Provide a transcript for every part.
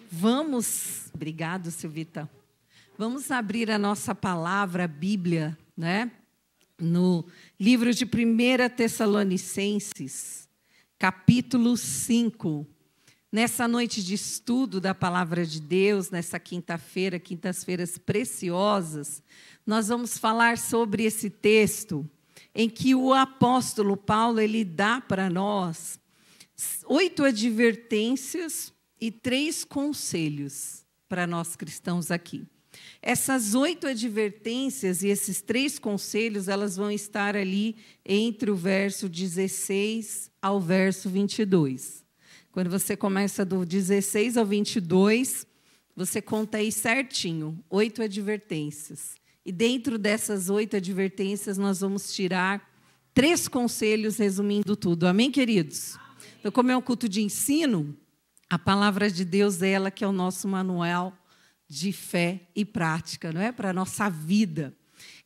Irmãos, obrigado, Silvita. Vamos abrir a nossa palavra, a Bíblia, né? No livro de 1 Tessalonicenses, capítulo 5. Nessa noite de estudo da palavra de Deus, nessa quinta-feira, quintas-feiras preciosas, nós vamos falar sobre esse texto em que o apóstolo Paulo ele dá para nós 8 advertências e 3 conselhos para nós cristãos aqui. Essas 8 advertências e esses 3 conselhos, elas vão estar ali entre o verso 16 ao verso 22. Quando você começa do 16 ao 22, você conta aí certinho, 8 advertências. E dentro dessas 8 advertências, nós vamos tirar 3 conselhos, resumindo tudo. Amém, queridos? Então, como é um culto de ensino, a palavra de Deus é ela que é o nosso manual de fé e prática, não é? Para a nossa vida.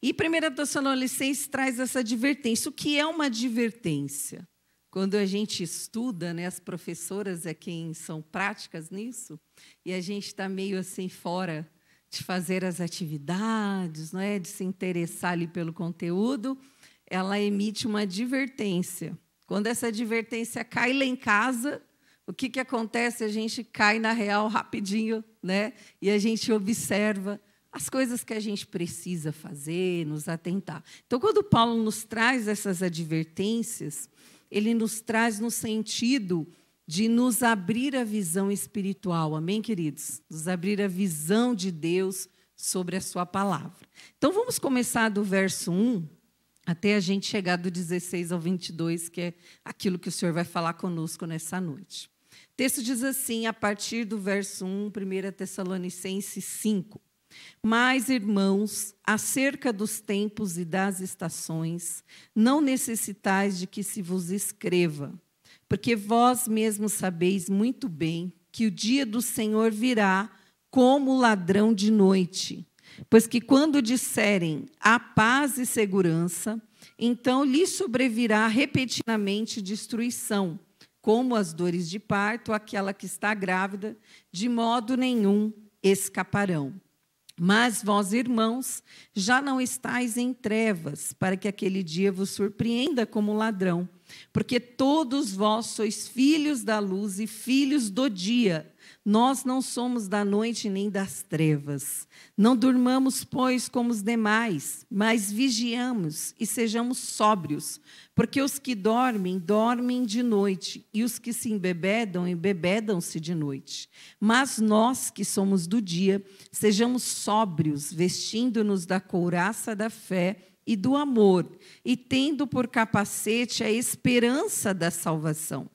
E 1 Tessalonicenses traz essa advertência. O que é uma advertência? Quando a gente estuda, né, as professoras é quem são práticas nisso, e a gente está meio assim fora de fazer as atividades, não é? De se interessar ali pelo conteúdo, ela emite uma advertência. Quando essa advertência cai lá em casa, o que acontece? A gente cai na real rapidinho, né? E a gente observa as coisas que a gente precisa fazer, nos atentar. Então, quando Paulo nos traz essas advertências, ele nos traz no sentido de nos abrir a visão espiritual. Amém, queridos? Nos abrir a visão de Deus sobre a sua palavra. Então, vamos começar do verso 1 até a gente chegar do 16 ao 22, que é aquilo que o Senhor vai falar conosco nessa noite. O texto diz assim, a partir do verso 1, 1 Tessalonicenses 5. Mas, irmãos, acerca dos tempos e das estações, não necessitais de que se vos escreva, porque vós mesmos sabeis muito bem que o dia do Senhor virá como ladrão de noite. Pois que quando disserem a paz e segurança, então lhes sobrevirá repentinamente destruição, como as dores de parto, aquela que está grávida, de modo nenhum escaparão. Mas vós, irmãos, já não estáis em trevas, para que aquele dia vos surpreenda como ladrão, porque todos vós sois filhos da luz e filhos do dia. Nós não somos da noite nem das trevas. Não durmamos, pois, como os demais, mas vigiamos e sejamos sóbrios, porque os que dormem, dormem de noite, e os que se embebedam, embebedam-se de noite. Mas nós, que somos do dia, sejamos sóbrios, vestindo-nos da couraça da fé e do amor, e tendo por capacete a esperança da salvação.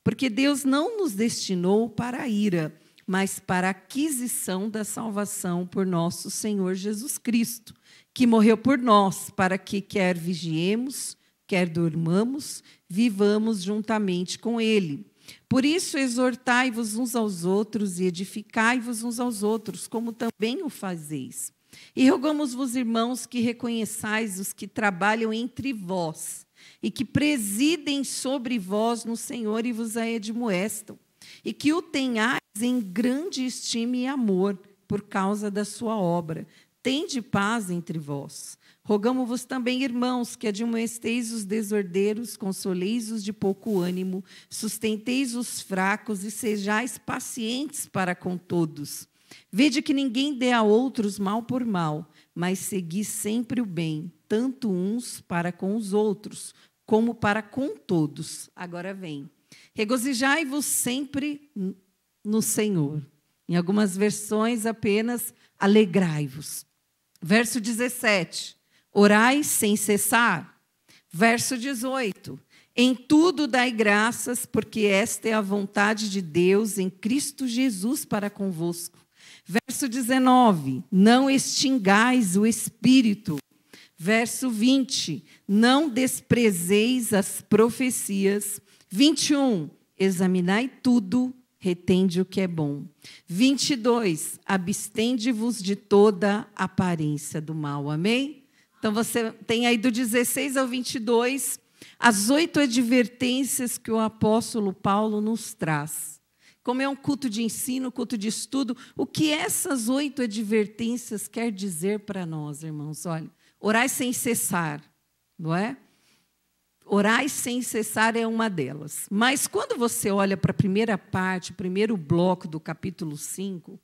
Porque Deus não nos destinou para a ira, mas para a aquisição da salvação por nosso Senhor Jesus Cristo, que morreu por nós, para que quer vigiemos, quer durmamos, vivamos juntamente com Ele. Por isso, exortai-vos uns aos outros e edificai-vos uns aos outros, como também o fazeis. E rogamos-vos, irmãos, que reconheçais os que trabalham entre vós, e que presidem sobre vós no Senhor e vos admoestam, e que o tenhais em grande estima e amor por causa da sua obra. Tende paz entre vós. Rogamo-vos também, irmãos, que admoesteis os desordeiros, consoleis os de pouco ânimo, sustenteis os fracos e sejais pacientes para com todos. Vede que ninguém dê a outros mal por mal, mas segui sempre o bem, tanto uns para com os outros, como para com todos. Agora vem. Regozijai-vos sempre no Senhor. Em algumas versões apenas, alegrai-vos. Verso 17. Orai sem cessar. Verso 18. Em tudo dai graças, porque esta é a vontade de Deus em Cristo Jesus para convosco. Verso 19. Não extingais o Espírito. Verso 20. Não desprezeis as profecias. 21. Examinai tudo, retende o que é bom. 22. Abstende-vos de toda aparência do mal. Amém? Então, você tem aí do 16 ao 22 as 8 advertências que o apóstolo Paulo nos traz, como é um culto de ensino, culto de estudo, o que essas 8 advertências quer dizer para nós, irmãos? Olha, orai sem cessar, não é? Orai sem cessar é uma delas. Mas quando você olha para a primeira parte, o primeiro bloco do capítulo 5,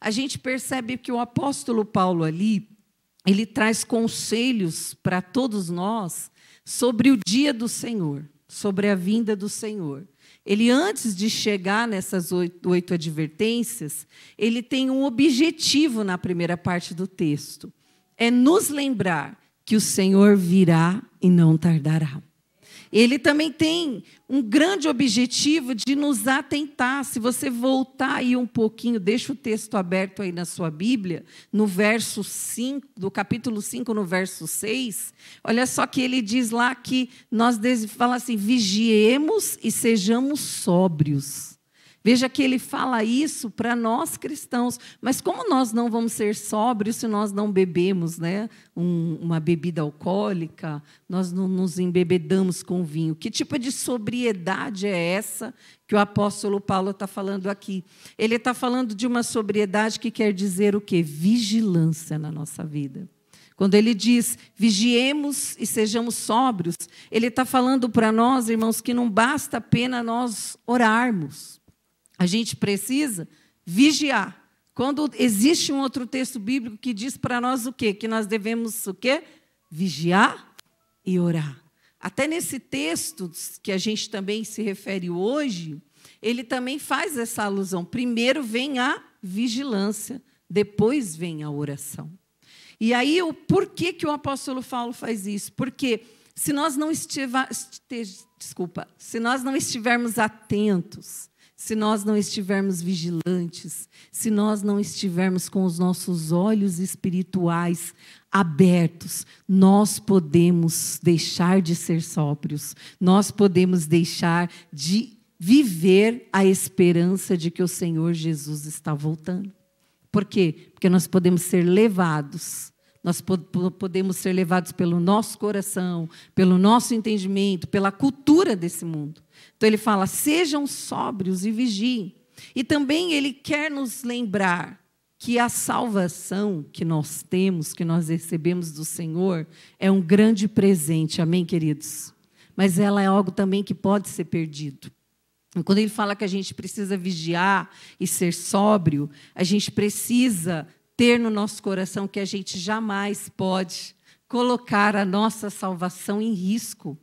a gente percebe que o apóstolo Paulo ali, ele traz conselhos para todos nós sobre o dia do Senhor, sobre a vinda do Senhor. Ele, antes de chegar nessas 8 advertências, ele tem um objetivo na primeira parte do texto. É nos lembrar que o Senhor virá e não tardará. Ele também tem um grande objetivo de nos atentar. Se você voltar aí um pouquinho, deixa o texto aberto aí na sua Bíblia, no verso 5, do capítulo 5, no verso 6, olha só que ele diz lá que nós fala assim, vigiemos e sejamos sóbrios. Veja que ele fala isso para nós cristãos, mas como nós não vamos ser sóbrios se nós não bebemos, né, uma bebida alcoólica, nós não nos embebedamos com vinho? Que tipo de sobriedade é essa que o apóstolo Paulo está falando aqui? Ele está falando de uma sobriedade que quer dizer o quê? Vigilância na nossa vida. Quando ele diz, vigiemos e sejamos sóbrios, ele está falando para nós, irmãos, que não basta apenas nós orarmos. A gente precisa vigiar. Quando existe um outro texto bíblico que diz para nós o quê? Que nós devemos o quê? Vigiar e orar. Até nesse texto que a gente também se refere hoje, ele também faz essa alusão. Primeiro vem a vigilância, depois vem a oração. E aí, por que o apóstolo Paulo faz isso? Porque se nós não estivermos atentos, se nós não estivermos vigilantes, se nós não estivermos com os nossos olhos espirituais abertos, nós podemos deixar de ser sóbrios, nós podemos deixar de viver a esperança de que o Senhor Jesus está voltando. Por quê? Porque nós podemos ser levados. Nós podemos ser levados pelo nosso coração, pelo nosso entendimento, pela cultura desse mundo. Então, ele fala, sejam sóbrios e vigiem. E também ele quer nos lembrar que a salvação que nós temos, que nós recebemos do Senhor, é um grande presente, amém, queridos? Mas ela é algo também que pode ser perdido. E quando ele fala que a gente precisa vigiar e ser sóbrio, a gente precisa ter no nosso coração que a gente jamais pode colocar a nossa salvação em risco.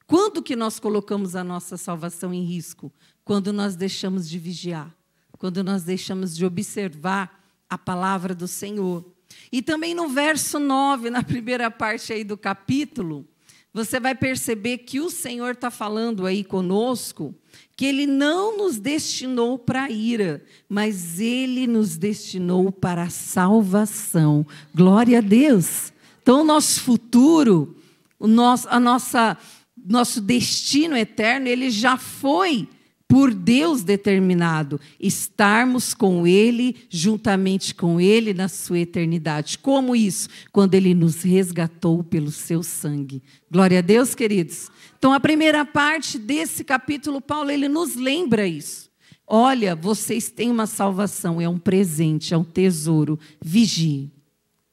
Quando que nós colocamos a nossa salvação em risco? Quando nós deixamos de vigiar, quando nós deixamos de observar a palavra do Senhor. E também no verso 9, na primeira parte aí do capítulo, você vai perceber que o Senhor está falando aí conosco, que Ele não nos destinou para a ira, mas Ele nos destinou para a salvação. Glória a Deus! Então, o nosso futuro, nosso destino eterno, ele já foi por Deus determinado, estarmos com Ele, juntamente com Ele na sua eternidade. Como isso? Quando Ele nos resgatou pelo seu sangue. Glória a Deus, queridos. Então, a primeira parte desse capítulo, Paulo, ele nos lembra isso. Olha, vocês têm uma salvação, é um presente, é um tesouro. Vigie,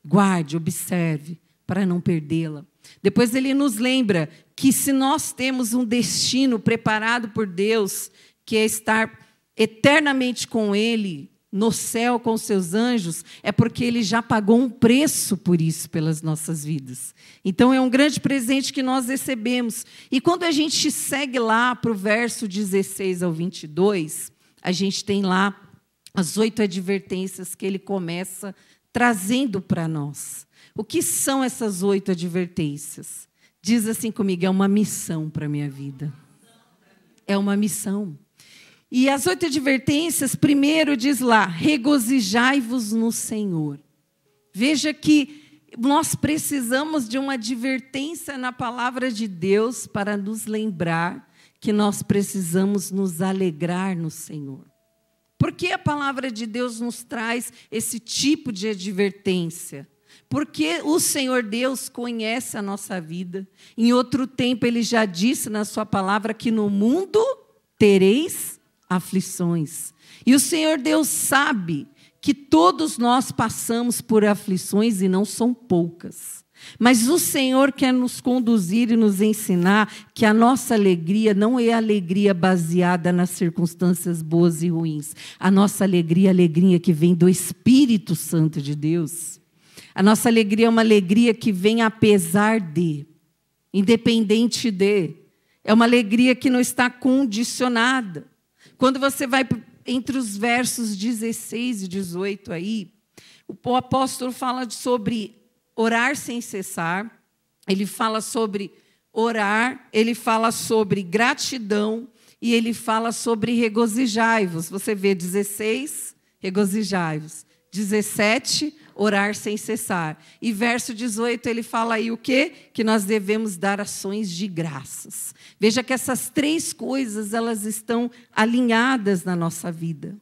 guarde, observe, para não perdê-la. Depois ele nos lembra que se nós temos um destino preparado por Deus, que é estar eternamente com Ele, no céu com os seus anjos, é porque Ele já pagou um preço por isso, pelas nossas vidas. Então, é um grande presente que nós recebemos. E quando a gente segue lá para o verso 16 ao 22, a gente tem lá as 8 advertências que ele começa trazendo para nós. O que são essas 8 advertências? Diz assim comigo, é uma missão para a minha vida. É uma missão. E as 8 advertências, primeiro diz lá, regozijai-vos no Senhor. Veja que nós precisamos de uma advertência na palavra de Deus para nos lembrar que nós precisamos nos alegrar no Senhor. Por que a palavra de Deus nos traz esse tipo de advertência? Porque o Senhor Deus conhece a nossa vida. Em outro tempo, Ele já disse na sua palavra que no mundo tereis aflições. E o Senhor Deus sabe que todos nós passamos por aflições e não são poucas. Mas o Senhor quer nos conduzir e nos ensinar que a nossa alegria não é alegria baseada nas circunstâncias boas e ruins. A nossa alegria é a alegria que vem do Espírito Santo de Deus. A nossa alegria é uma alegria que vem apesar de, independente de. É uma alegria que não está condicionada. Quando você vai entre os versos 16 e 18 aí, o apóstolo fala sobre orar sem cessar, ele fala sobre orar, ele fala sobre gratidão e ele fala sobre regozijai-vos. Você vê 16, regozijai-vos. 17, orar sem cessar. E verso 18, ele fala aí o quê? Que nós devemos dar ações de graças. Veja que essas três coisas, elas estão alinhadas na nossa vida.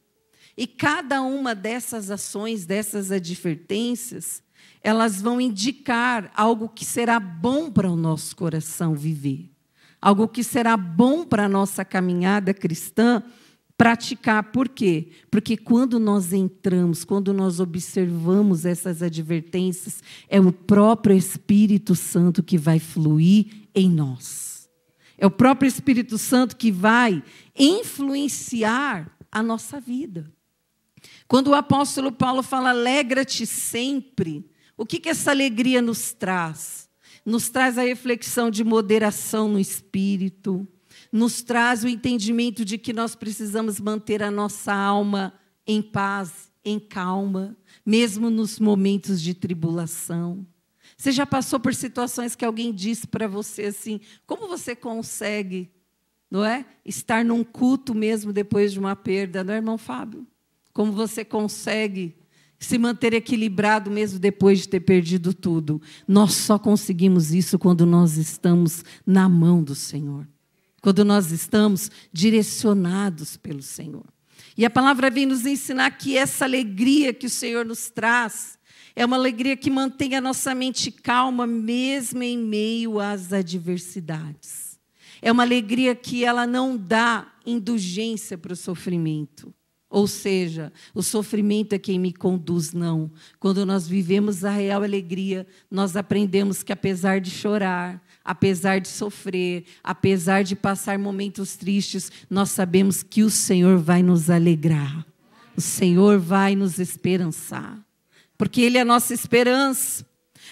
E cada uma dessas ações, dessas advertências, elas vão indicar algo que será bom para o nosso coração viver. Algo que será bom para a nossa caminhada cristã praticar. Por quê? Porque quando nós entramos, quando nós observamos essas advertências, é o próprio Espírito Santo que vai fluir em nós. É o próprio Espírito Santo que vai influenciar a nossa vida. Quando o apóstolo Paulo fala, alegra-te sempre, o que essa alegria nos traz? Nos traz a reflexão de moderação no espírito, nos traz o entendimento de que nós precisamos manter a nossa alma em paz, em calma, mesmo nos momentos de tribulação. Você já passou por situações que alguém disse para você assim, como você consegue, não é? Estar num culto mesmo depois de uma perda, não é, irmão Fábio? Como você consegue se manter equilibrado mesmo depois de ter perdido tudo? Nós só conseguimos isso quando nós estamos na mão do Senhor. Quando nós estamos direcionados pelo Senhor. E a palavra vem nos ensinar que essa alegria que o Senhor nos traz é uma alegria que mantém a nossa mente calma mesmo em meio às adversidades. É uma alegria que ela não dá indulgência para o sofrimento. Ou seja, o sofrimento é quem me conduz, não. Quando nós vivemos a real alegria, nós aprendemos que apesar de chorar, apesar de sofrer, apesar de passar momentos tristes, nós sabemos que o Senhor vai nos alegrar. O Senhor vai nos esperançar. Porque Ele é a nossa esperança.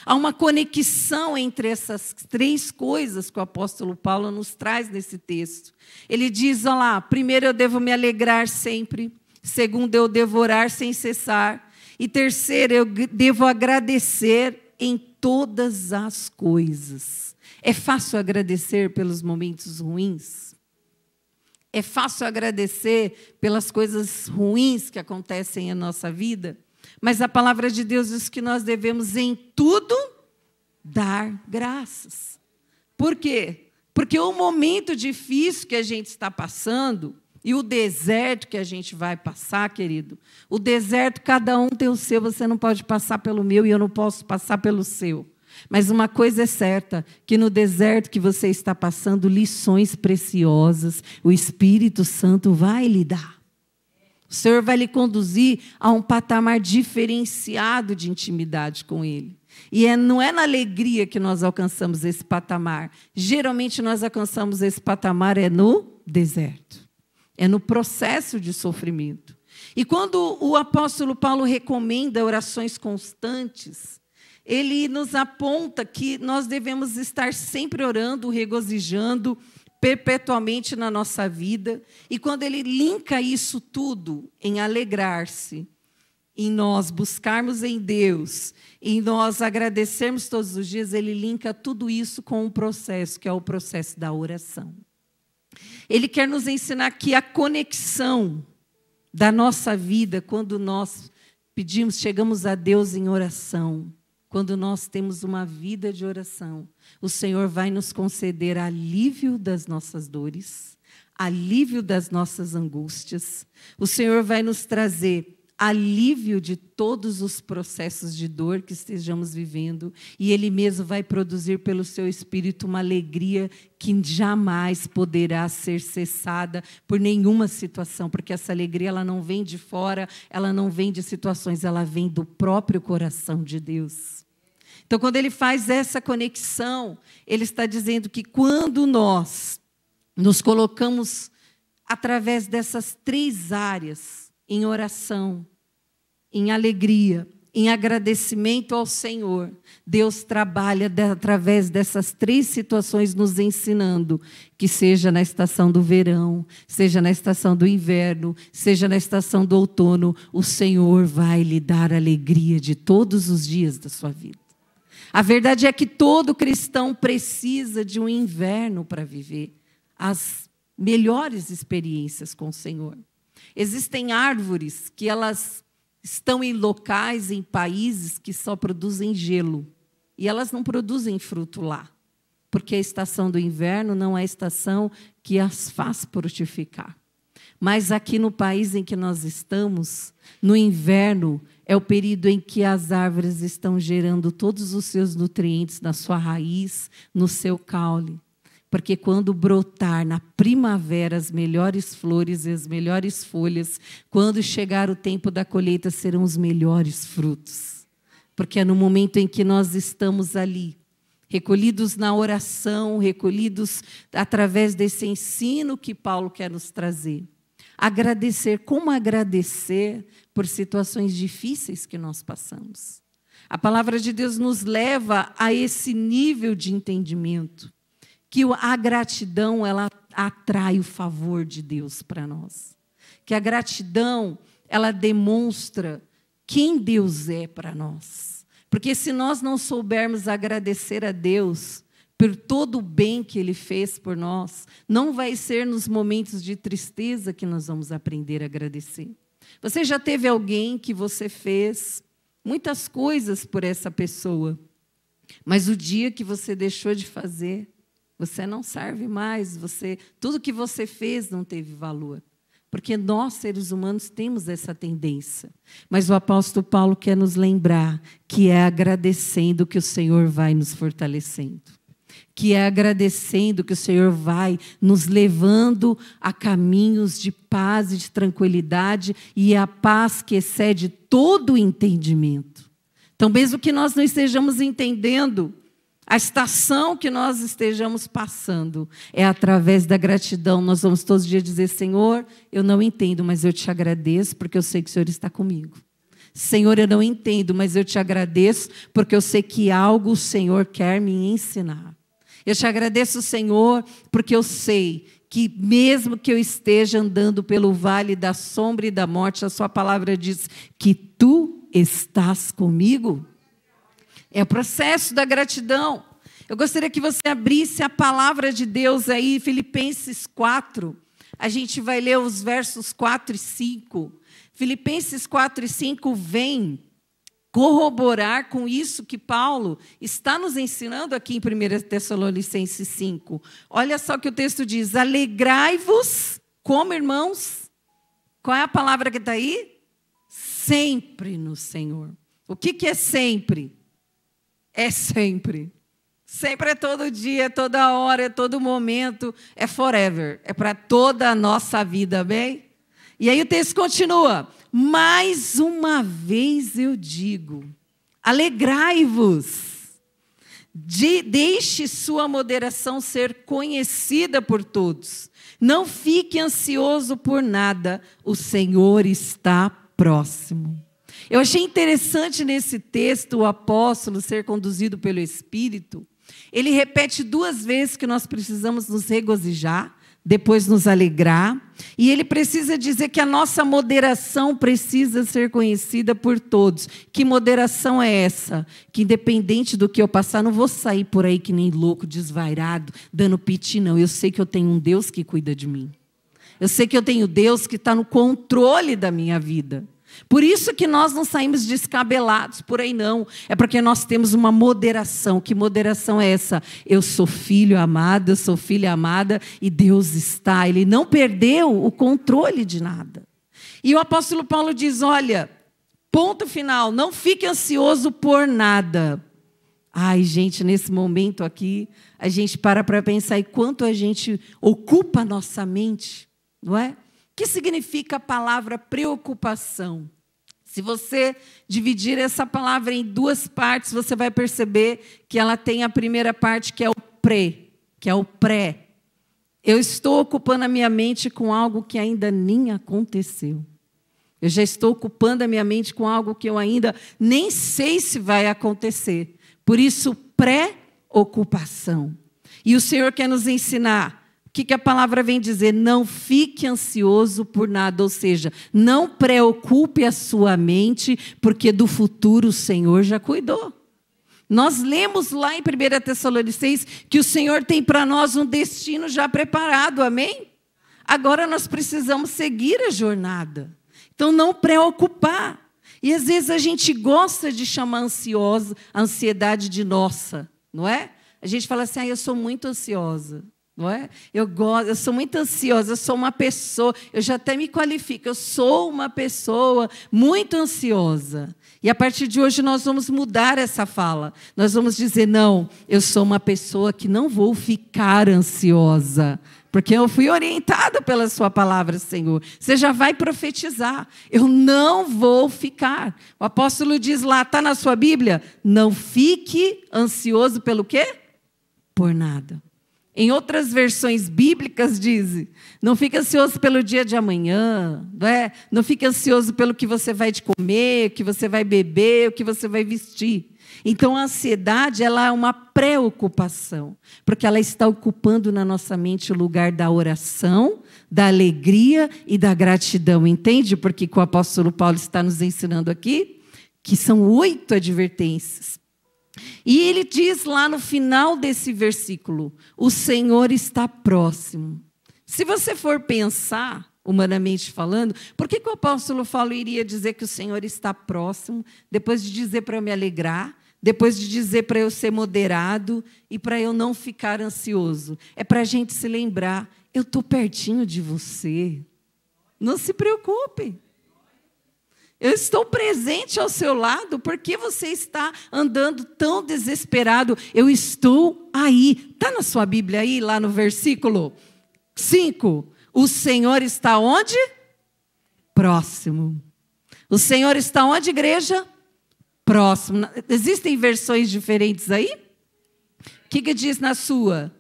Há uma conexão entre essas três coisas que o apóstolo Paulo nos traz nesse texto. Ele diz, olha lá, primeiro eu devo me alegrar sempre. Segundo, eu devo orar sem cessar. E terceiro, eu devo agradecer em todas as coisas. É fácil agradecer pelos momentos ruins? É fácil agradecer pelas coisas ruins que acontecem em nossa vida? Mas a palavra de Deus diz que nós devemos em tudo dar graças. Por quê? Porque o momento difícil que a gente está passando e o deserto que a gente vai passar, querido, o deserto, cada um tem o seu, você não pode passar pelo meu e eu não posso passar pelo seu. Mas uma coisa é certa, que no deserto que você está passando, lições preciosas, o Espírito Santo vai lhe dar. O Senhor vai lhe conduzir a um patamar diferenciado de intimidade com Ele. E não é na alegria que nós alcançamos esse patamar. Geralmente nós alcançamos esse patamar no deserto. É no processo de sofrimento. E quando o apóstolo Paulo recomenda orações constantes, ele nos aponta que nós devemos estar sempre orando, regozijando, perpetuamente na nossa vida. E quando ele linka isso tudo em alegrar-se, em nós buscarmos em Deus, em nós agradecermos todos os dias, ele linka tudo isso com um processo, que é o processo da oração. Ele quer nos ensinar que a conexão da nossa vida, quando nós pedimos, chegamos a Deus em oração, quando nós temos uma vida de oração, o Senhor vai nos conceder alívio das nossas dores, alívio das nossas angústias. O Senhor vai nos trazer alívio de todos os processos de dor que estejamos vivendo, e Ele mesmo vai produzir pelo seu Espírito uma alegria que jamais poderá ser cessada por nenhuma situação, porque essa alegria ela não vem de fora, ela não vem de situações, ela vem do próprio coração de Deus. Então, quando Ele faz essa conexão, Ele está dizendo que quando nós nos colocamos através dessas 3 áreas, em oração, em alegria, em agradecimento ao Senhor, Deus trabalha através dessas 3 situações nos ensinando, que seja na estação do verão, seja na estação do inverno, seja na estação do outono, o Senhor vai lhe dar alegria de todos os dias da sua vida. A verdade é que todo cristão precisa de um inverno para viver as melhores experiências com o Senhor. Existem árvores que elas estão em locais, em países que só produzem gelo. E elas não produzem fruto lá. Porque a estação do inverno não é a estação que as faz frutificar. Mas aqui no país em que nós estamos, no inverno, é o período em que as árvores estão gerando todos os seus nutrientes na sua raiz, no seu caule. Porque quando brotar na primavera as melhores flores e as melhores folhas, quando chegar o tempo da colheita serão os melhores frutos. Porque é no momento em que nós estamos ali, recolhidos na oração, recolhidos através desse ensino que Paulo quer nos trazer. Agradecer, como agradecer por situações difíceis que nós passamos. A palavra de Deus nos leva a esse nível de entendimento, que a gratidão ela atrai o favor de Deus para nós. Que a gratidão ela demonstra quem Deus é para nós. Porque se nós não soubermos agradecer a Deus por todo o bem que Ele fez por nós, não vai ser nos momentos de tristeza que nós vamos aprender a agradecer. Você já teve alguém que você fez muitas coisas por essa pessoa, mas o dia que você deixou de fazer, você não serve mais, tudo que você fez não teve valor. Porque nós, seres humanos, temos essa tendência. Mas o apóstolo Paulo quer nos lembrar que é agradecendo que o Senhor vai nos fortalecendo. Que é agradecendo que o Senhor vai nos levando a caminhos de paz e de tranquilidade, e a paz que excede todo o entendimento. Então, mesmo que nós não estejamos entendendo a estação que nós estejamos passando, é através da gratidão. Nós vamos todos os dias dizer: Senhor, eu não entendo, mas eu te agradeço porque eu sei que o Senhor está comigo. Senhor, eu não entendo, mas eu te agradeço porque eu sei que algo o Senhor quer me ensinar. Eu te agradeço, Senhor, porque eu sei que mesmo que eu esteja andando pelo vale da sombra e da morte, a sua palavra diz que tu estás comigo. É o processo da gratidão. Eu gostaria que você abrisse a palavra de Deus aí, Filipenses 4. A gente vai ler os versos 4 e 5. Filipenses 4 e 5 vem corroborar com isso que Paulo está nos ensinando aqui em 1 Tessalonicenses 5. Olha só o que o texto diz: alegrai-vos, como irmãos? Qual é a palavra que está aí? Sempre no Senhor. O que é sempre? É sempre. Sempre é todo dia, é toda hora, é todo momento, é forever. É para toda a nossa vida, bem? E aí o texto continua: mais uma vez eu digo, alegrai-vos, deixe sua moderação ser conhecida por todos. Não fique ansioso por nada, o Senhor está próximo. Eu achei interessante nesse texto o apóstolo ser conduzido pelo Espírito. Ele repete 2 vezes que nós precisamos nos regozijar, depois nos alegrar. E ele precisa dizer que a nossa moderação precisa ser conhecida por todos. Que moderação é essa? Que independente do que eu passar, não vou sair por aí que nem louco, desvairado, dando piti, não. Eu sei que eu tenho um Deus que cuida de mim. Eu sei que eu tenho Deus que está no controle da minha vida. Por isso que nós não saímos descabelados por aí, não. É porque nós temos uma moderação. Que moderação é essa? Eu sou filho amado, eu sou filha amada, e Deus está. Ele não perdeu o controle de nada. E o apóstolo Paulo diz, olha, ponto final, não fique ansioso por nada. Ai, gente, nesse momento aqui, a gente para pensar em quanto a gente ocupa a nossa mente, não é? O que significa a palavra preocupação? Se você dividir essa palavra em duas partes, você vai perceber que ela tem a primeira parte, que é o pré. Eu estou ocupando a minha mente com algo que ainda nem aconteceu. Eu já estou ocupando a minha mente com algo que eu ainda nem sei se vai acontecer. Por isso, pré-ocupação. E o Senhor quer nos ensinar. O que a palavra vem dizer? Não fique ansioso por nada, ou seja, não preocupe a sua mente, porque do futuro o Senhor já cuidou. Nós lemos lá em 1 Tessalonicenses que o Senhor tem para nós um destino já preparado, amém? Agora nós precisamos seguir a jornada. Então, não preocupar. E às vezes a gente gosta de chamar a ansiedade de nossa, não é? A gente fala assim, eu sou muito ansiosa. Não é? Eu sou muito ansiosa, eu sou uma pessoa, eu já até me qualifico, eu sou uma pessoa muito ansiosa. E a partir de hoje nós vamos mudar essa fala. Nós vamos dizer, não, eu sou uma pessoa que não vou ficar ansiosa, porque eu fui orientada pela sua palavra, Senhor. Você já vai profetizar. Eu não vou ficar. O apóstolo diz lá, está na sua Bíblia, não fique ansioso pelo quê? Por nada. Em outras versões bíblicas diz, não fique ansioso pelo dia de amanhã, não é? Não fique ansioso pelo que você vai comer, o que você vai beber, o que você vai vestir. Então, a ansiedade ela é uma preocupação, porque ela está ocupando na nossa mente o lugar da oração, da alegria e da gratidão. Entende porque o apóstolo Paulo está nos ensinando aqui? Que são 8 advertências. E ele diz lá no final desse versículo, o Senhor está próximo. Se você for pensar, humanamente falando, por que o apóstolo Paulo iria dizer que o Senhor está próximo, depois de dizer para eu me alegrar, depois de dizer para eu ser moderado e para eu não ficar ansioso? É para a gente se lembrar, eu estou pertinho de você, não se preocupe. Eu estou presente ao seu lado, por que você está andando tão desesperado? Eu estou aí. Está na sua Bíblia aí, lá no versículo 5. O Senhor está onde? Próximo. O Senhor está onde, igreja? Próximo. Existem versões diferentes aí? O que diz na sua?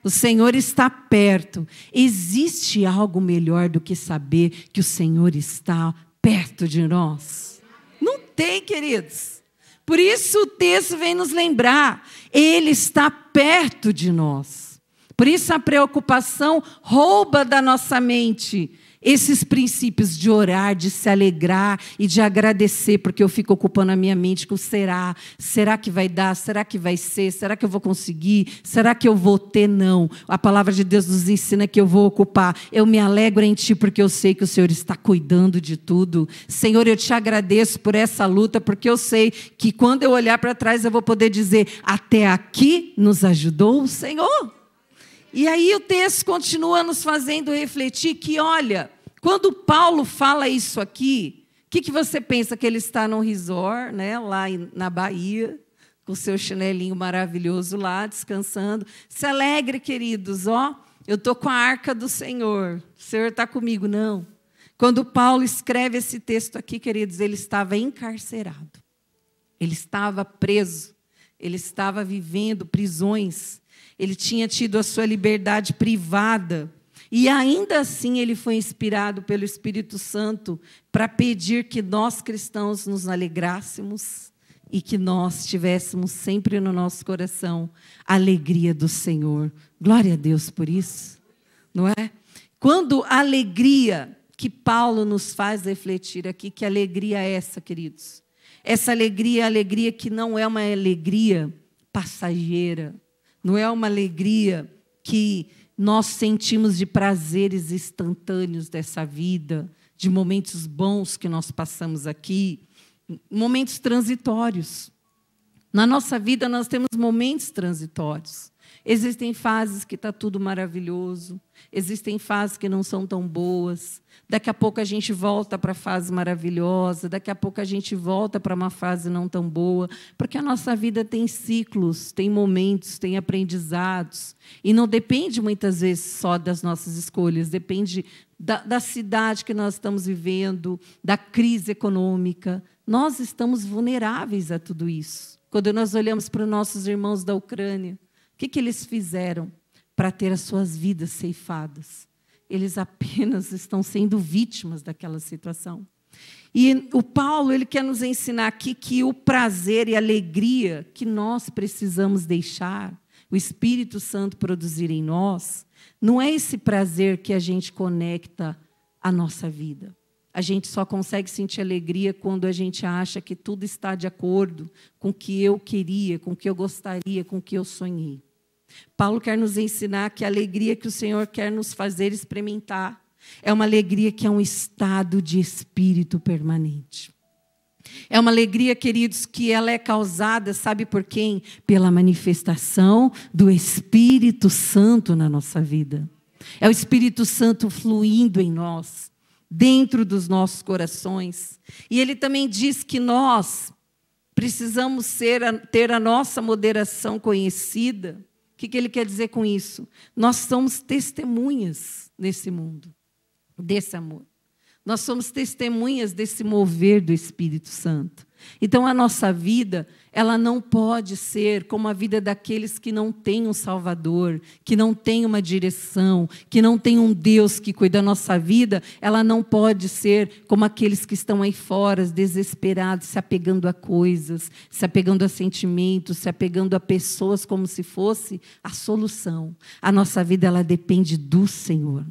O Senhor está perto. Existe algo melhor do que saber que o Senhor está perto de nós? Não tem, queridos. Por isso o texto vem nos lembrar, Ele está perto de nós. Por isso a preocupação rouba da nossa mente esses princípios de orar, de se alegrar e de agradecer, porque eu fico ocupando a minha mente com será que vai dar, será que vai ser, será que eu vou conseguir, será que eu vou ter? Não, a palavra de Deus nos ensina que eu vou ocupar, eu me alegro em Ti, porque eu sei que o Senhor está cuidando de tudo. Senhor, eu Te agradeço por essa luta, porque eu sei que quando eu olhar para trás eu vou poder dizer, até aqui nos ajudou o Senhor. E aí o texto continua nos fazendo refletir que, olha, quando Paulo fala isso aqui, o que você pensa? Que ele está num resort, né, lá na Bahia, com o seu chinelinho maravilhoso lá, descansando. Se alegre, queridos, eu estou com a arca do Senhor, o Senhor está comigo. Não. Quando Paulo escreve esse texto aqui, queridos, ele estava encarcerado, ele estava preso, ele estava vivendo prisões. Ele tinha tido a sua liberdade privada. E ainda assim ele foi inspirado pelo Espírito Santo para pedir que nós cristãos nos alegrássemos e que nós tivéssemos sempre no nosso coração a alegria do Senhor. Glória a Deus por isso, não é? Quando a alegria que Paulo nos faz refletir aqui, que alegria é essa, queridos? Essa alegria é a alegria que não é uma alegria passageira, não é uma alegria que nós sentimos de prazeres instantâneos dessa vida, de momentos bons que nós passamos aqui, momentos transitórios. Na nossa vida nós temos momentos transitórios. Existem fases que está tudo maravilhoso, existem fases que não são tão boas. Daqui a pouco a gente volta para a fase maravilhosa, daqui a pouco a gente volta para uma fase não tão boa, porque a nossa vida tem ciclos, tem momentos, tem aprendizados. E não depende muitas vezes só das nossas escolhas, depende da cidade que nós estamos vivendo, da crise econômica. Nós estamos vulneráveis a tudo isso. Quando nós olhamos para os nossos irmãos da Ucrânia, o que eles fizeram para ter as suas vidas ceifadas? Eles apenas estão sendo vítimas daquela situação. E o Paulo, ele quer nos ensinar aqui que o prazer e a alegria que nós precisamos deixar, o Espírito Santo produzir em nós, não é esse prazer que a gente conecta à nossa vida. A gente só consegue sentir alegria quando a gente acha que tudo está de acordo com o que eu queria, com o que eu gostaria, com o que eu sonhei. Paulo quer nos ensinar que a alegria que o Senhor quer nos fazer experimentar é uma alegria que é um estado de espírito permanente. É uma alegria, queridos, que ela é causada, sabe por quem? Pela manifestação do Espírito Santo na nossa vida. É o Espírito Santo fluindo em nós, dentro dos nossos corações. E ele também diz que nós precisamos ter a nossa moderação conhecida. O que ele quer dizer com isso? Nós somos testemunhas nesse mundo, desse amor. Nós somos testemunhas desse mover do Espírito Santo. Então, a nossa vida, ela não pode ser como a vida daqueles que não têm um Salvador, que não têm uma direção, que não têm um Deus que cuida da nossa vida. Ela não pode ser como aqueles que estão aí fora, desesperados, se apegando a coisas, se apegando a sentimentos, se apegando a pessoas como se fosse a solução. A nossa vida, ela depende do Senhor.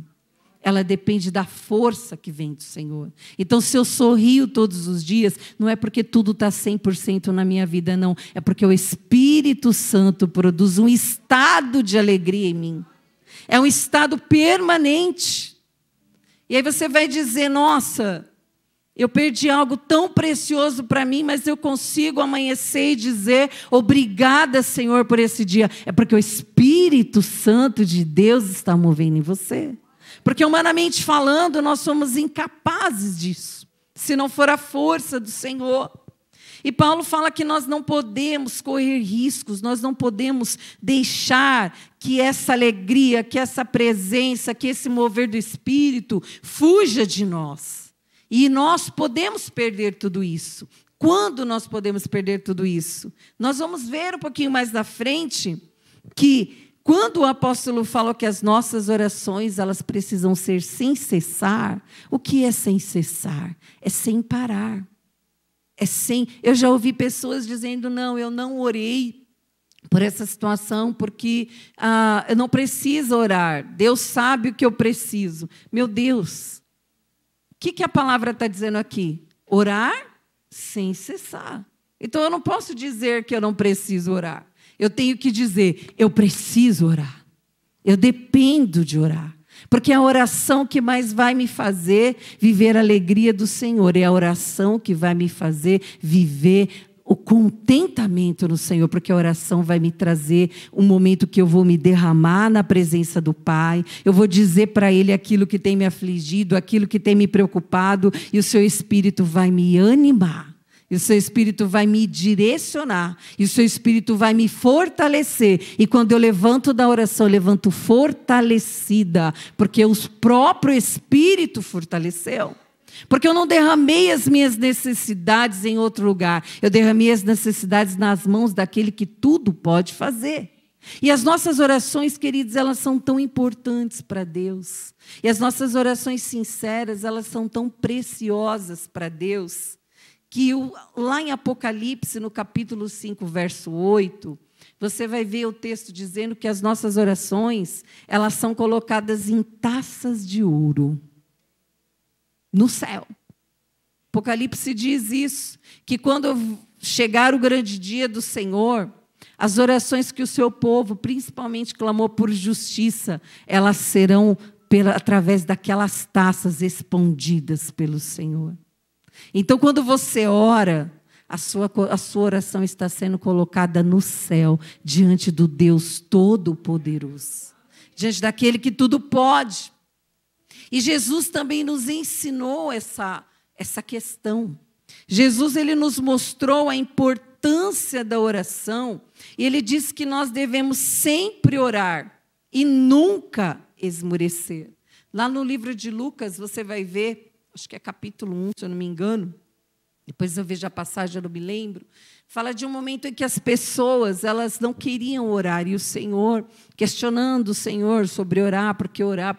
Ela depende da força que vem do Senhor. Então, se eu sorrio todos os dias, não é porque tudo está 100% na minha vida, não. É porque o Espírito Santo produz um estado de alegria em mim. É um estado permanente. E aí você vai dizer, nossa, eu perdi algo tão precioso para mim, mas eu consigo amanhecer e dizer, obrigada, Senhor, por esse dia. É porque o Espírito Santo de Deus está movendo em você. Porque, humanamente falando, nós somos incapazes disso, se não for a força do Senhor. E Paulo fala que nós não podemos correr riscos, nós não podemos deixar que essa alegria, que essa presença, que esse mover do Espírito fuja de nós. E nós podemos perder tudo isso. Quando nós podemos perder tudo isso? Nós vamos ver um pouquinho mais na frente que quando o apóstolo falou que as nossas orações, elas precisam ser sem cessar, o que é sem cessar? É sem parar. Eu já ouvi pessoas dizendo, não, eu não orei por essa situação, porque eu não preciso orar. Deus sabe o que eu preciso. Meu Deus, o que a palavra está dizendo aqui? Orar sem cessar. Então, eu não posso dizer que eu não preciso orar. Eu tenho que dizer, eu preciso orar. Eu dependo de orar. Porque é a oração que mais vai me fazer viver a alegria do Senhor. É a oração que vai me fazer viver o contentamento no Senhor. Porque a oração vai me trazer um momento que eu vou me derramar na presença do Pai. Eu vou dizer para Ele aquilo que tem me afligido, aquilo que tem me preocupado. E o seu Espírito vai me animar. E o seu Espírito vai me direcionar. E o seu Espírito vai me fortalecer. E quando eu levanto da oração, eu levanto fortalecida. Porque o próprio Espírito fortaleceu. Porque eu não derramei as minhas necessidades em outro lugar. Eu derramei as necessidades nas mãos daquele que tudo pode fazer. E as nossas orações, queridos, elas são tão importantes para Deus. E as nossas orações sinceras, elas são tão preciosas para Deus. Que lá em Apocalipse, no capítulo 5, verso 8, você vai ver o texto dizendo que as nossas orações, elas são colocadas em taças de ouro, no céu. Apocalipse diz isso, que quando chegar o grande dia do Senhor, as orações que o seu povo, principalmente, clamou por justiça, elas serão através daquelas taças respondidas pelo Senhor. Então, quando você ora, a sua oração está sendo colocada no céu, diante do Deus Todo-Poderoso, diante daquele que tudo pode. E Jesus também nos ensinou essa questão. Jesus, ele nos mostrou a importância da oração, e ele disse que nós devemos sempre orar e nunca esmorecer. Lá no livro de Lucas, você vai ver, acho que é capítulo 1, se eu não me engano, depois eu vejo a passagem, eu não me lembro, fala de um momento em que as pessoas, elas não queriam orar, e o Senhor, questionando o Senhor sobre orar, por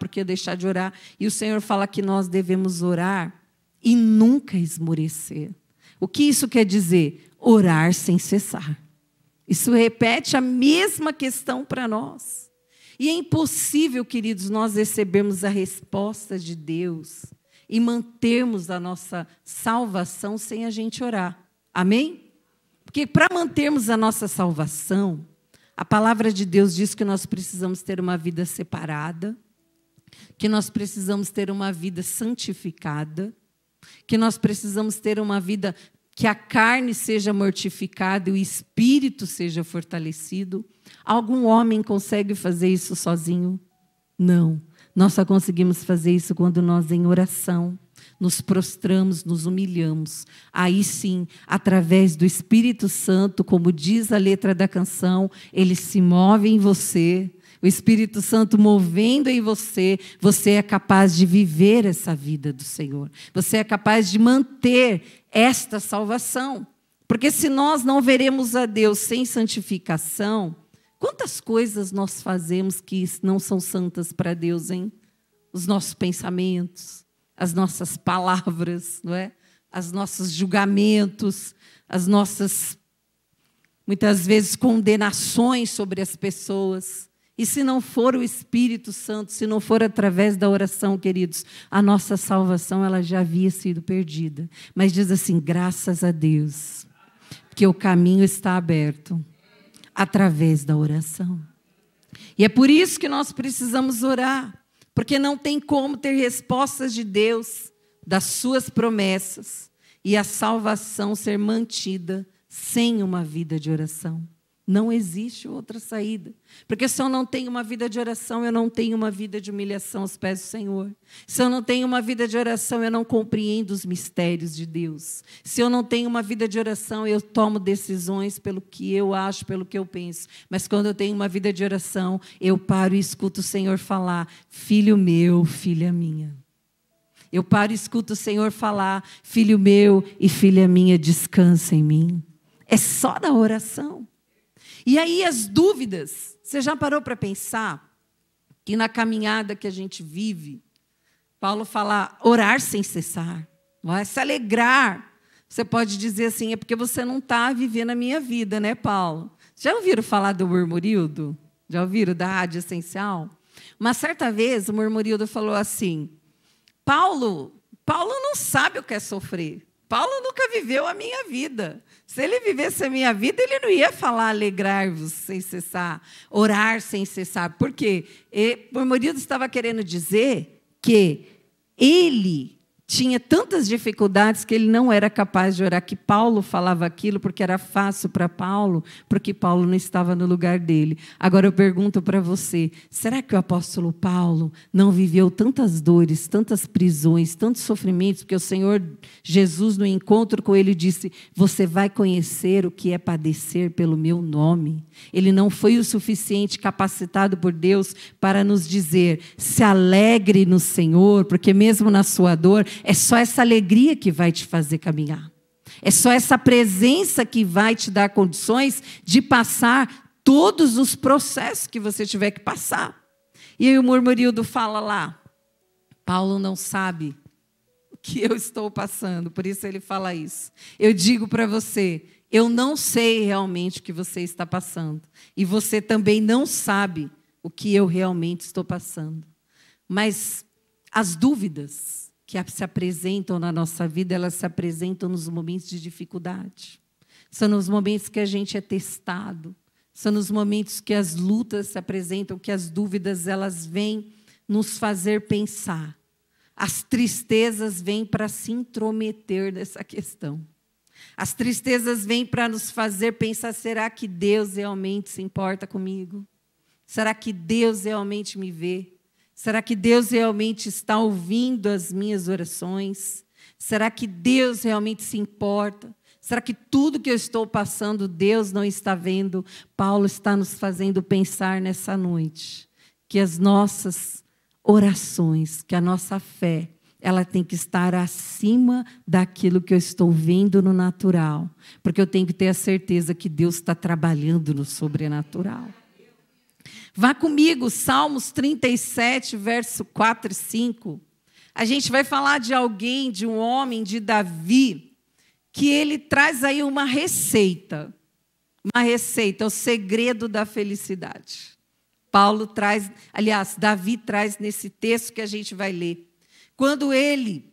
que deixar de orar, e o Senhor fala que nós devemos orar e nunca esmorecer. O que isso quer dizer? Orar sem cessar. Isso repete a mesma questão para nós. E é impossível, queridos, nós recebermos a resposta de Deus e mantermos a nossa salvação sem a gente orar. Amém? Porque para mantermos a nossa salvação, a palavra de Deus diz que nós precisamos ter uma vida separada, que nós precisamos ter uma vida santificada, que nós precisamos ter uma vida que a carne seja mortificada e o espírito seja fortalecido. Algum homem consegue fazer isso sozinho? Não. Nós só conseguimos fazer isso quando nós, em oração, nos prostramos, nos humilhamos. Aí sim, através do Espírito Santo, como diz a letra da canção, ele se move em você. O Espírito Santo movendo em você, você é capaz de viver essa vida do Senhor. Você é capaz de manter esta salvação. Porque se nós não veremos a Deus sem santificação, quantas coisas nós fazemos que não são santas para Deus, hein? Os nossos pensamentos, as nossas palavras, não é? Os nossos julgamentos, as nossas, muitas vezes, condenações sobre as pessoas. E se não for o Espírito Santo, se não for através da oração, queridos, a nossa salvação ela já havia sido perdida. Mas diz assim, graças a Deus, que o caminho está aberto através da oração. E é por isso que nós precisamos orar, porque não tem como ter respostas de Deus, das suas promessas, e a salvação ser mantida sem uma vida de oração. Não existe outra saída. Porque se eu não tenho uma vida de oração, eu não tenho uma vida de humilhação aos pés do Senhor. Se eu não tenho uma vida de oração, eu não compreendo os mistérios de Deus. Se eu não tenho uma vida de oração, eu tomo decisões pelo que eu acho, pelo que eu penso. Mas quando eu tenho uma vida de oração, eu paro e escuto o Senhor falar, filho meu, filha minha. Eu paro e escuto o Senhor falar, filho meu e filha minha, descansa em mim. É só na oração. E aí as dúvidas, você já parou para pensar que na caminhada que a gente vive, Paulo fala orar sem cessar, não é? Se alegrar. Você pode dizer assim, é porque você não está vivendo a minha vida, né, Paulo? Já ouviram falar do Murmurildo? Já ouviram da Rádio Essencial? Uma certa vez o Murmurildo falou assim, Paulo não sabe o que é sofrer. Paulo nunca viveu a minha vida. Se ele vivesse a minha vida, ele não ia falar alegrar-vos sem cessar, orar sem cessar. Por quê? O Murmurildo estava querendo dizer que ele tinha tantas dificuldades que ele não era capaz de orar, que Paulo falava aquilo porque era fácil para Paulo, porque Paulo não estava no lugar dele. Agora eu pergunto para você, será que o apóstolo Paulo não viveu tantas dores, tantas prisões, tantos sofrimentos, porque o Senhor Jesus, no encontro com ele, disse, você vai conhecer o que é padecer pelo meu nome. Ele não foi o suficiente capacitado por Deus para nos dizer, se alegre no Senhor, porque mesmo na sua dor, é só essa alegria que vai te fazer caminhar. É só essa presença que vai te dar condições de passar todos os processos que você tiver que passar. E aí o Murmurildo fala lá, Paulo não sabe o que eu estou passando, por isso ele fala isso. Eu digo para você, eu não sei realmente o que você está passando. E você também não sabe o que eu realmente estou passando. Mas as dúvidas que se apresentam na nossa vida, elas se apresentam nos momentos de dificuldade. São nos momentos que a gente é testado. São nos momentos que as lutas se apresentam, que as dúvidas elas vêm nos fazer pensar. As tristezas vêm para se intrometer nessa questão. As tristezas vêm para nos fazer pensar, será que Deus realmente se importa comigo? Será que Deus realmente me vê? Será que Deus realmente está ouvindo as minhas orações? Será que Deus realmente se importa? Será que tudo que eu estou passando, Deus não está vendo? Paulo está nos fazendo pensar nessa noite que as nossas orações, que a nossa fé, ela tem que estar acima daquilo que eu estou vendo no natural, porque eu tenho que ter a certeza que Deus está trabalhando no sobrenatural. Vá comigo, Salmos 37, verso 4 e 5. A gente vai falar de alguém, de um homem, de Davi, que ele traz aí uma receita, o segredo da felicidade. Davi traz nesse texto que a gente vai ler. Quando ele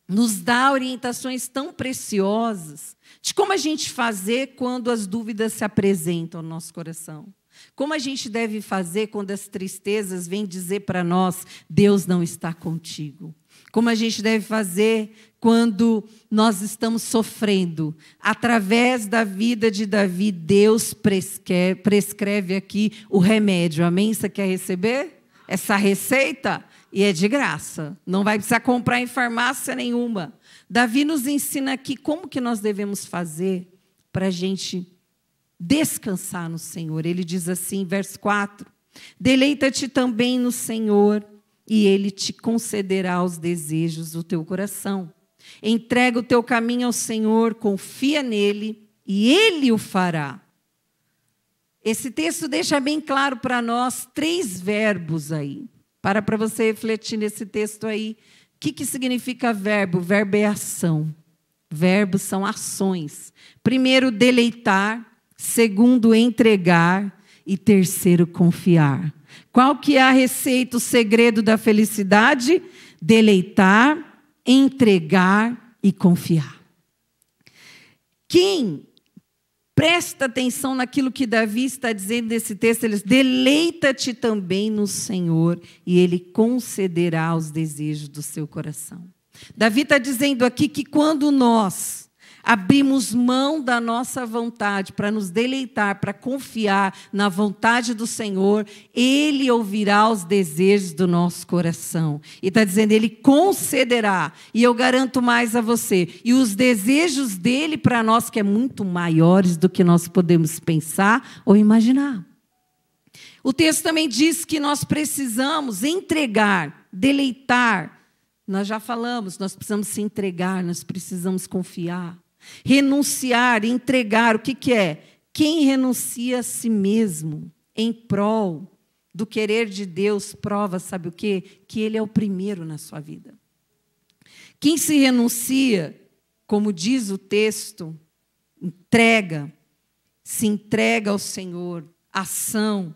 nos dá orientações tão preciosas de como a gente fazer quando as dúvidas se apresentam no nosso coração. Como a gente deve fazer quando as tristezas vêm dizer para nós, Deus não está contigo. Como a gente deve fazer quando nós estamos sofrendo. Através da vida de Davi, Deus prescreve aqui o remédio. Amém? Você quer receber essa receita? E é de graça. Não vai precisar comprar em farmácia nenhuma. Davi nos ensina aqui como que nós devemos fazer para a gente descansar no Senhor. Ele diz assim, verso 4. Deleita-te também no Senhor, e Ele te concederá os desejos do teu coração. Entrega o teu caminho ao Senhor, confia nele, e Ele o fará. Esse texto deixa bem claro para nós 3 verbos aí. Para você refletir nesse texto aí. O que significa verbo? Verbo é ação. Verbos são ações. Primeiro, deleitar. Segundo, entregar. E terceiro, confiar. Qual que é a receita, o segredo da felicidade? Deleitar, entregar e confiar. Quem presta atenção naquilo que Davi está dizendo nesse texto, ele diz, deleita-te também no Senhor e Ele concederá os desejos do seu coração. Davi está dizendo aqui que quando nós abrimos mão da nossa vontade para nos deleitar, para confiar na vontade do Senhor, Ele ouvirá os desejos do nosso coração. E está dizendo, Ele concederá. E eu garanto mais a você. E os desejos dEle para nós, que é muito maiores do que nós podemos pensar ou imaginar. O texto também diz que nós precisamos entregar, deleitar. Nós já falamos, nós precisamos se entregar, nós precisamos confiar. Renunciar, entregar, o que é? Quem renuncia a si mesmo em prol do querer de Deus, prova, sabe o quê? Que Ele é o primeiro na sua vida. Quem se renuncia, como diz o texto, se entrega ao Senhor, ação,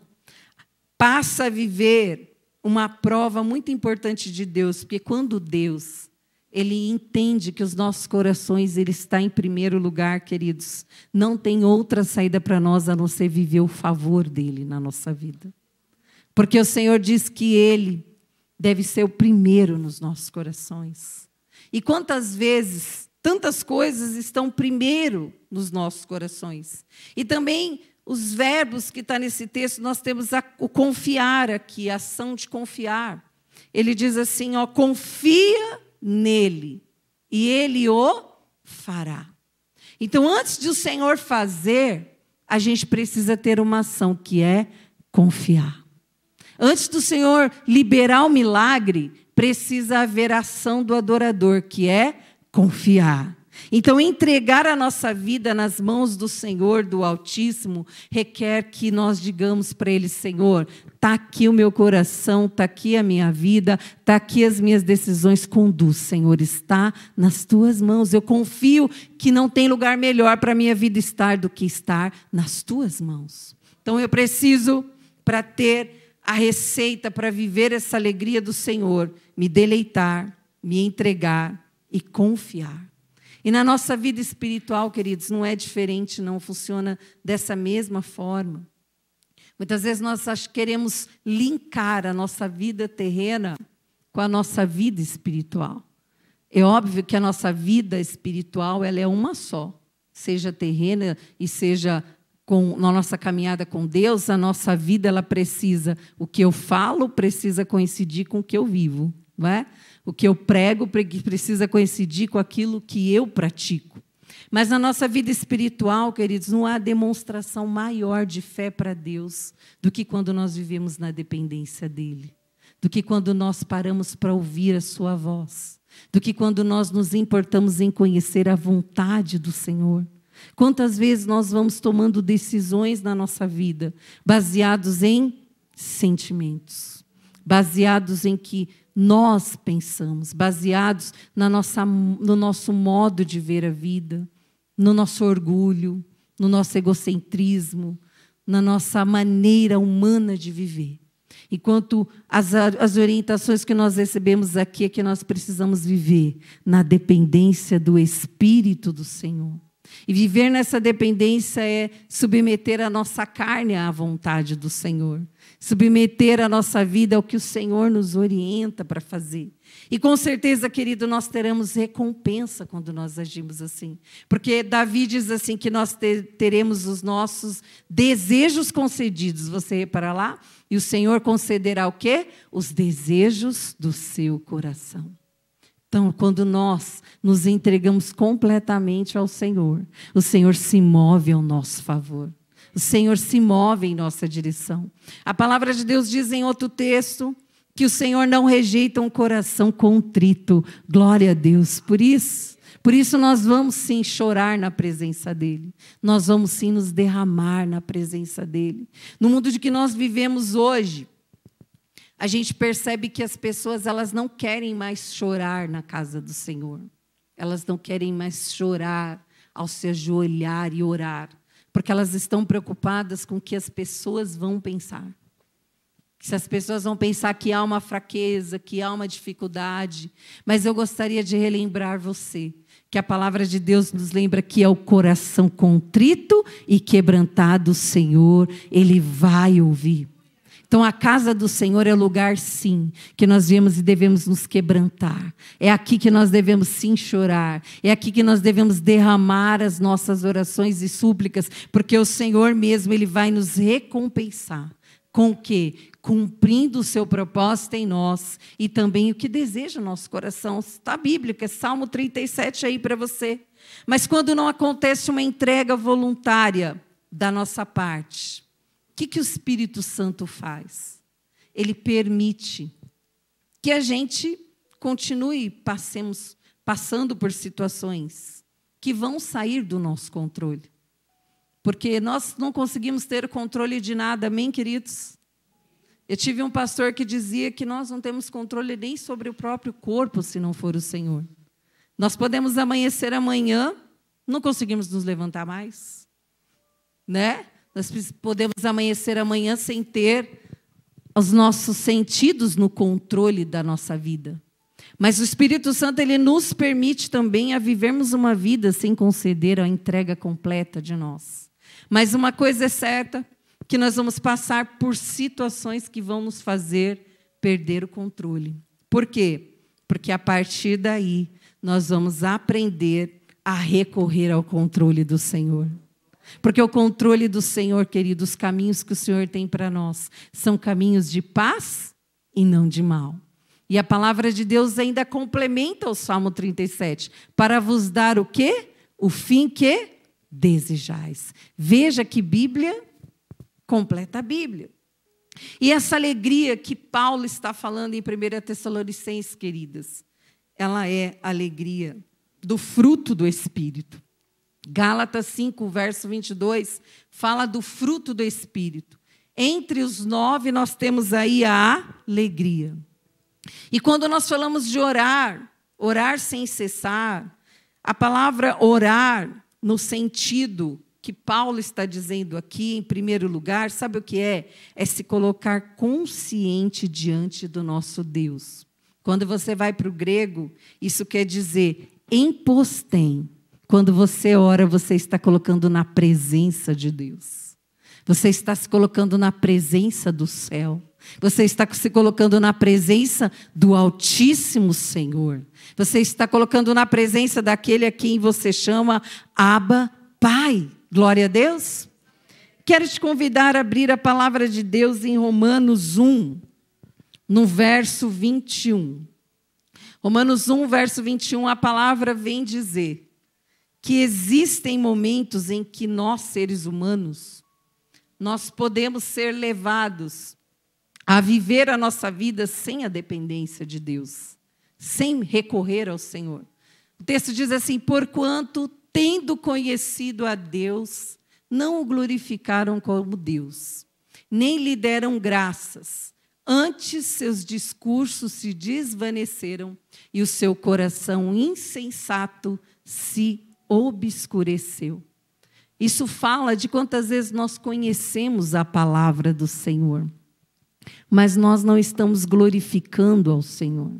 passa a viver uma prova muito importante de Deus, porque quando Deus Ele entende que os nossos corações, Ele está em primeiro lugar, queridos. Não tem outra saída para nós a não ser viver o favor dEle na nossa vida. Porque o Senhor diz que Ele deve ser o primeiro nos nossos corações. E quantas vezes, tantas coisas estão primeiro nos nossos corações. E também os verbos que estão nesse texto, nós temos o confiar aqui, a ação de confiar. Ele diz assim, confia nele, e Ele o fará. Então, antes de o Senhor fazer, a gente precisa ter uma ação, que é confiar. Antes do Senhor liberar o milagre, precisa haver a ação do adorador, que é confiar. Então, entregar a nossa vida nas mãos do Senhor, do Altíssimo, requer que nós digamos para Ele, Senhor, está aqui o meu coração, está aqui a minha vida, está aqui as minhas decisões, conduz, Senhor, está nas Tuas mãos. Eu confio que não tem lugar melhor para a minha vida estar do que estar nas Tuas mãos. Então, eu preciso, para ter a receita, para viver essa alegria do Senhor, me deleitar, me entregar e confiar. E na nossa vida espiritual, queridos, não é diferente, não funciona dessa mesma forma. Muitas vezes nós queremos linkar a nossa vida terrena com a nossa vida espiritual. É óbvio que a nossa vida espiritual ela é uma só. seja terrena e seja na nossa caminhada com Deus, a nossa vida ela precisa, o que eu falo precisa coincidir com o que eu vivo, não é? O que eu prego precisa coincidir com aquilo que eu pratico. Mas na nossa vida espiritual, queridos, não há demonstração maior de fé para Deus do que quando nós vivemos na dependência dEle, do que quando nós paramos para ouvir a sua voz, do que quando nós nos importamos em conhecer a vontade do Senhor. Quantas vezes nós vamos tomando decisões na nossa vida baseados em sentimentos, baseados em que nós pensamos, baseados no nosso modo de ver a vida, no nosso orgulho, no nosso egocentrismo, na nossa maneira humana de viver. Enquanto as orientações que nós recebemos aqui é que nós precisamos viver na dependência do Espírito do Senhor. E viver nessa dependência é submeter a nossa carne à vontade do Senhor. Submeter a nossa vida ao que o Senhor nos orienta para fazer. E com certeza, querido, nós teremos recompensa quando nós agimos assim. Porque Davi diz assim que nós teremos os nossos desejos concedidos. Você repara lá? E o Senhor concederá o quê? Os desejos do seu coração. Então, quando nós nos entregamos completamente ao Senhor, o Senhor se move ao nosso favor. O Senhor se move em nossa direção. A palavra de Deus diz em outro texto que o Senhor não rejeita um coração contrito. Glória a Deus. Por isso nós vamos sim chorar na presença dEle. Nós vamos sim nos derramar na presença dEle. No mundo de que nós vivemos hoje, a gente percebe que as pessoas elas não querem mais chorar na casa do Senhor. Elas não querem mais chorar ao se ajoelhar e orar, porque elas estão preocupadas com o que as pessoas vão pensar. Se as pessoas vão pensar que há uma fraqueza, que há uma dificuldade. Mas eu gostaria de relembrar você que a palavra de Deus nos lembra que é o coração contrito e quebrantado, o Senhor, Ele vai ouvir. Então, a casa do Senhor é o lugar, sim, que nós viemos e devemos nos quebrantar. É aqui que nós devemos, sim, chorar. É aqui que nós devemos derramar as nossas orações e súplicas, porque o Senhor mesmo, Ele vai nos recompensar. Com o quê? Cumprindo o seu propósito em nós e também o que deseja o nosso coração. Está bíblico, é Salmo 37 aí para você. Mas quando não acontece uma entrega voluntária da nossa parte, o que o Espírito Santo faz? Ele permite que a gente continue passando por situações que vão sair do nosso controle. Porque nós não conseguimos ter controle de nada, amém, queridos? Eu tive um pastor que dizia que nós não temos controle nem sobre o próprio corpo, se não for o Senhor. Nós podemos amanhecer amanhã, não conseguimos nos levantar mais, né? Nós podemos amanhecer amanhã sem ter os nossos sentidos no controle da nossa vida. Mas o Espírito Santo, ele nos permite também a vivermos uma vida sem conceder a entrega completa de nós. Mas uma coisa é certa, que nós vamos passar por situações que vão nos fazer perder o controle. Por quê? Porque a partir daí, nós vamos aprender a recorrer ao controle do Senhor. Porque o controle do Senhor, querido, os caminhos que o Senhor tem para nós são caminhos de paz e não de mal. E a palavra de Deus ainda complementa o Salmo 37. Para vos dar o quê? O fim que desejais. Veja que Bíblia completa a Bíblia. E essa alegria que Paulo está falando em 1 Tessalonicenses, queridas, ela é a alegria do fruto do Espírito. Gálatas 5, verso 22, fala do fruto do Espírito. Entre os 9, nós temos aí a alegria. E quando nós falamos de orar, orar sem cessar, a palavra orar, no sentido que Paulo está dizendo aqui, em primeiro lugar, sabe o que é? É se colocar consciente diante do nosso Deus. Quando você vai para o grego, isso quer dizer empostém. Quando você ora, você está colocando na presença de Deus. Você está se colocando na presença do céu. Você está se colocando na presença do Altíssimo Senhor. Você está colocando na presença daquele a quem você chama Abba Pai. Glória a Deus. Quero te convidar a abrir a palavra de Deus em Romanos 1, no verso 21. Romanos 1, verso 21, a palavra vem dizer que existem momentos em que nós, seres humanos, nós podemos ser levados a viver a nossa vida sem a dependência de Deus, sem recorrer ao Senhor. O texto diz assim: porquanto, tendo conhecido a Deus, não o glorificaram como Deus, nem lhe deram graças. Antes, seus discursos se desvaneceram e o seu coração insensato se obscureceu. Isso fala de quantas vezes nós conhecemos a palavra do Senhor, mas nós não estamos glorificando ao Senhor.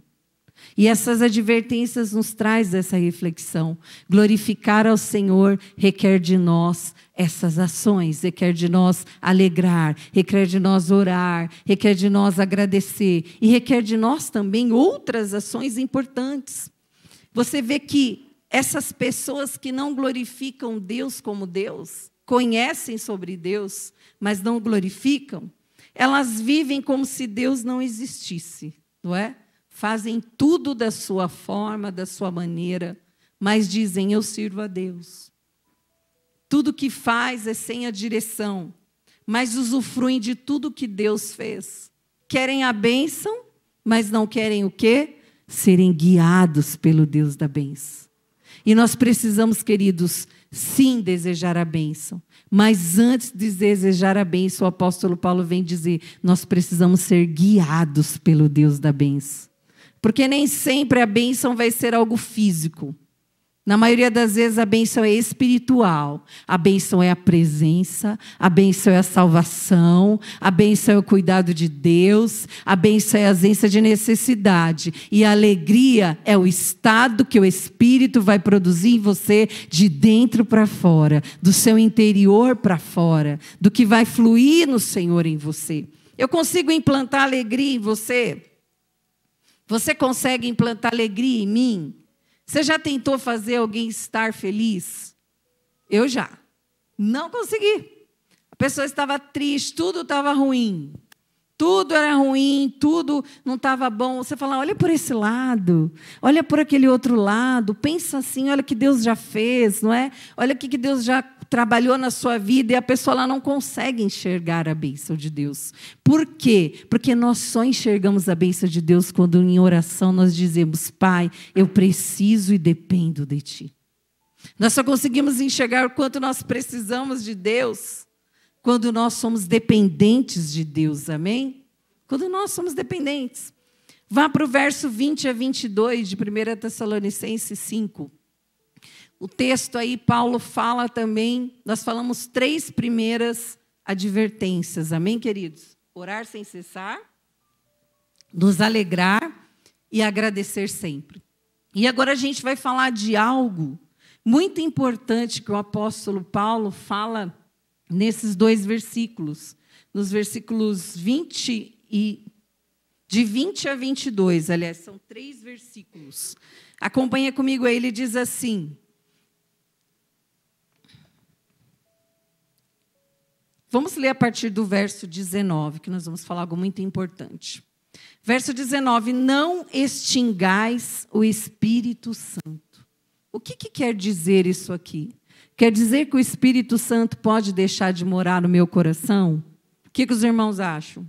E essas advertências nos traz essa reflexão. Glorificar ao Senhor requer de nós essas ações, requer de nós alegrar, requer de nós orar, requer de nós agradecer e requer de nós também outras ações importantes. Você vê que essas pessoas que não glorificam Deus como Deus, conhecem sobre Deus, mas não glorificam, elas vivem como se Deus não existisse, não é? Fazem tudo da sua forma, da sua maneira, mas dizem: eu sirvo a Deus. Tudo que faz é sem a direção, mas usufruem de tudo que Deus fez. Querem a bênção, mas não querem o quê? Serem guiados pelo Deus da bênção. E nós precisamos, queridos, sim, desejar a bênção. Mas antes de desejar a bênção, o apóstolo Paulo vem dizer: nós precisamos ser guiados pelo Deus da bênção. Porque nem sempre a bênção vai ser algo físico. Na maioria das vezes a bênção é espiritual. A bênção é a presença, a bênção é a salvação, a bênção é o cuidado de Deus, a bênção é a ausência de necessidade. E a alegria é o estado que o Espírito vai produzir em você de dentro para fora, do seu interior para fora, do que vai fluir no Senhor em você. Eu consigo implantar alegria em você? Você consegue implantar alegria em mim? Você já tentou fazer alguém estar feliz? Eu já. Não consegui. A pessoa estava triste, tudo estava ruim. Tudo era ruim, tudo não estava bom. Você fala: olha por esse lado, olha por aquele outro lado, pensa assim, olha o que Deus já fez, não é? Olha o que Deus já trabalhou na sua vida, e a pessoa lá não consegue enxergar a bênção de Deus. Por quê? Porque nós só enxergamos a bênção de Deus quando em oração nós dizemos: Pai, eu preciso e dependo de Ti. Nós só conseguimos enxergar o quanto nós precisamos de Deus quando nós somos dependentes de Deus, amém? Quando nós somos dependentes. Vá para o verso 20 a 22 de 1 Tessalonicenses 5. O texto aí, Paulo fala também, nós falamos 3 primeiras advertências, amém, queridos? Orar sem cessar, nos alegrar e agradecer sempre. E agora a gente vai falar de algo muito importante que o apóstolo Paulo fala nesses 2 versículos, nos versículos 20 e de 20 a 22, aliás, são 3 versículos. Acompanha comigo aí, ele diz assim: vamos ler a partir do verso 19, que nós vamos falar algo muito importante. Verso 19: não extingais o Espírito Santo. O que quer dizer isso aqui? Quer dizer que o Espírito Santo pode deixar de morar no meu coração? O que os irmãos acham?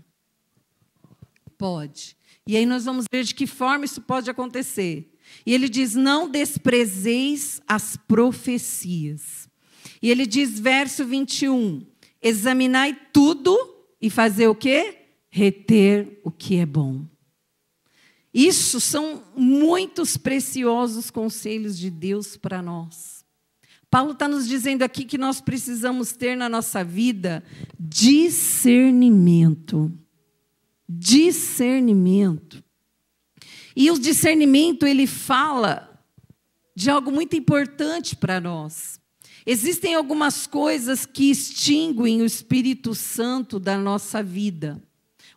Pode. E aí nós vamos ver de que forma isso pode acontecer. E ele diz: não desprezeis as profecias. E ele diz, verso 21, examinai tudo e fazer o quê? Reter o que é bom. Isso são muitos preciosos conselhos de Deus para nós. Paulo está nos dizendo aqui que nós precisamos ter na nossa vida discernimento. Discernimento. E o discernimento, ele fala de algo muito importante para nós. Existem algumas coisas que extinguem o Espírito Santo da nossa vida.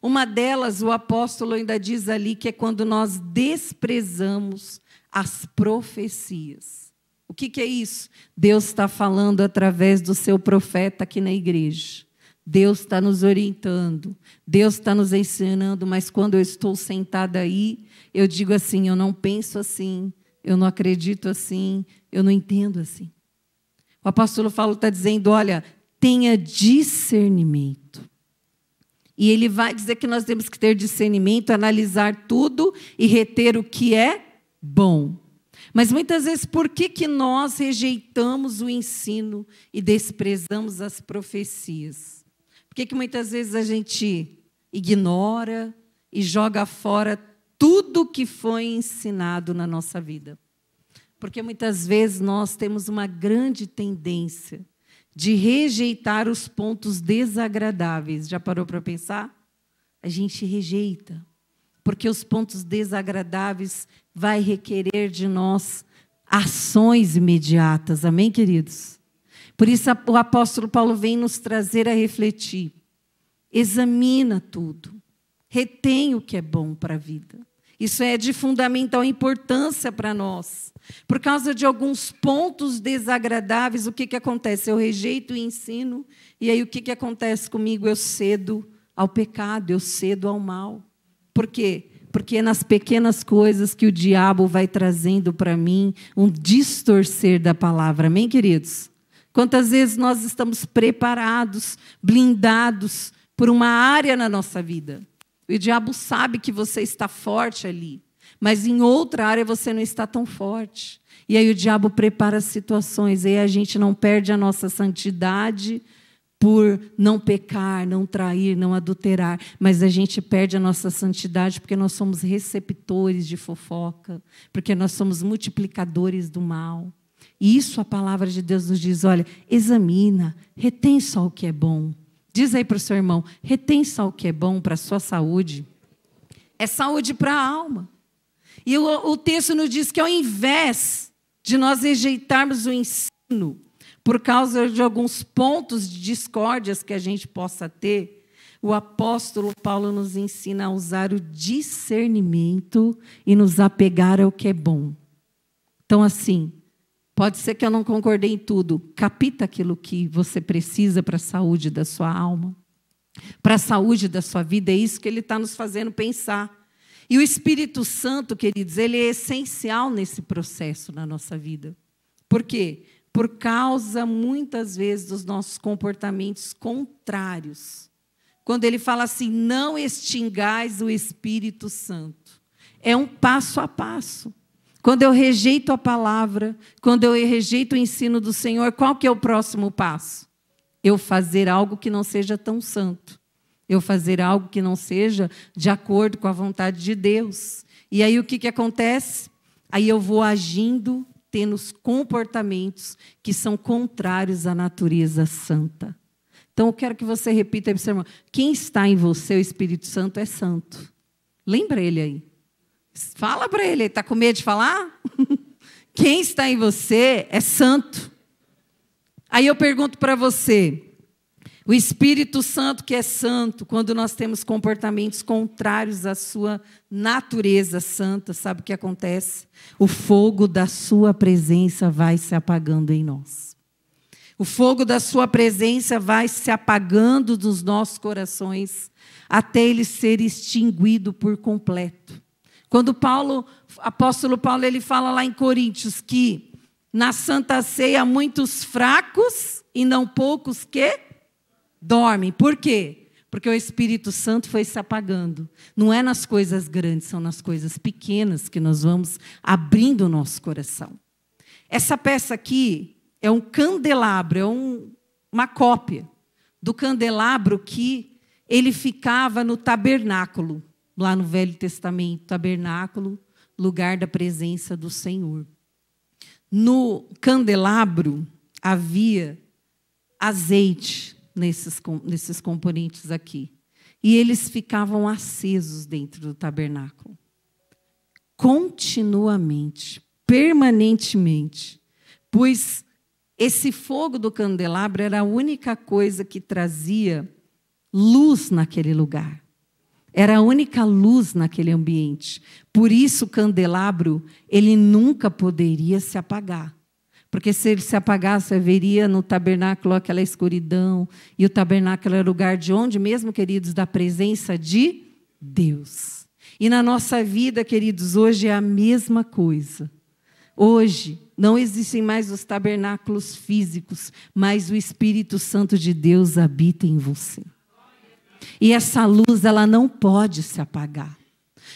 Uma delas, o apóstolo ainda diz ali, que é quando nós desprezamos as profecias. O que é isso? Deus está falando através do seu profeta aqui na igreja. Deus está nos orientando, Deus está nos ensinando, mas quando eu estou sentada aí, eu digo assim, eu não penso assim, eu não acredito assim, eu não entendo assim. O apóstolo Paulo está dizendo, olha, tenha discernimento. E ele vai dizer que nós temos que ter discernimento, analisar tudo e reter o que é bom. Mas muitas vezes, por que nós rejeitamos o ensino e desprezamos as profecias? Por que muitas vezes a gente ignora e joga fora tudo que foi ensinado na nossa vida? Porque muitas vezes nós temos uma grande tendência de rejeitar os pontos desagradáveis. Já parou para pensar? A gente rejeita, porque os pontos desagradáveis vai requerer de nós ações imediatas. Amém, queridos? Por isso o apóstolo Paulo vem nos trazer a refletir. Examina tudo. Retém o que é bom para a vida. Isso é de fundamental importância para nós. Por causa de alguns pontos desagradáveis, o que acontece? Eu rejeito o ensino, e aí o que acontece comigo? Eu cedo ao pecado, eu cedo ao mal. Por quê? Porque é nas pequenas coisas que o diabo vai trazendo para mim um distorcer da palavra. Amém, queridos? Quantas vezes nós estamos preparados, blindados por uma área na nossa vida? O diabo sabe que você está forte ali, mas em outra área você não está tão forte. E aí o diabo prepara situações, e aí a gente não perde a nossa santidade por não pecar, não trair, não adulterar, mas a gente perde a nossa santidade porque nós somos receptores de fofoca, porque nós somos multiplicadores do mal. E isso a palavra de Deus nos diz, olha, examina, retém só o que é bom. Diz aí para o seu irmão, retém só o que é bom para a sua saúde. É saúde para a alma. E o texto nos diz que ao invés de nós rejeitarmos o ensino, por causa de alguns pontos de discórdias que a gente possa ter, o apóstolo Paulo nos ensina a usar o discernimento e nos apegar ao que é bom. Então, assim, pode ser que eu não concordei em tudo. Capita aquilo que você precisa para a saúde da sua alma, para a saúde da sua vida. É isso que ele está nos fazendo pensar. E o Espírito Santo, queridos, ele é essencial nesse processo na nossa vida. Por quê? Por causa, muitas vezes, dos nossos comportamentos contrários. Quando ele fala assim, não extingais o Espírito Santo. É um passo a passo. Quando eu rejeito a palavra, quando eu rejeito o ensino do Senhor, qual que é o próximo passo? Eu fazer algo que não seja tão santo. Eu fazer algo que não seja de acordo com a vontade de Deus. E aí o que acontece? Aí eu vou agindo, tendo os comportamentos que são contrários à natureza santa. Então eu quero que você repita aí para o seu irmão, quem está em você, o Espírito Santo, é santo. Lembra ele aí. Fala para ele, está com medo de falar? Quem está em você é santo. Aí eu pergunto para você, o Espírito Santo que é santo, quando nós temos comportamentos contrários à sua natureza santa, sabe o que acontece? O fogo da sua presença vai se apagando em nós. O fogo da sua presença vai se apagando dos nossos corações, até ele ser extinguido por completo. Quando apóstolo Paulo, ele fala lá em Coríntios que na Santa Ceia há muitos fracos e não poucos que dormem. Por quê? Porque o Espírito Santo foi se apagando. Não é nas coisas grandes, são nas coisas pequenas que nós vamos abrindo o nosso coração. Essa peça aqui é um candelabro, é uma cópia do candelabro que ele ficava no tabernáculo. Lá no Velho Testamento, tabernáculo, lugar da presença do Senhor. No candelabro havia azeite nesses componentes aqui. E eles ficavam acesos dentro do tabernáculo. Continuamente, permanentemente. Pois esse fogo do candelabro era a única coisa que trazia luz naquele lugar. Era a única luz naquele ambiente. Por isso o candelabro, ele nunca poderia se apagar. Porque se ele se apagasse, haveria no tabernáculo aquela escuridão. E o tabernáculo era lugar de onde mesmo, queridos? Da presença de Deus. E na nossa vida, queridos, hoje é a mesma coisa. Hoje não existem mais os tabernáculos físicos, mas o Espírito Santo de Deus habita em você. E essa luz, ela não pode se apagar.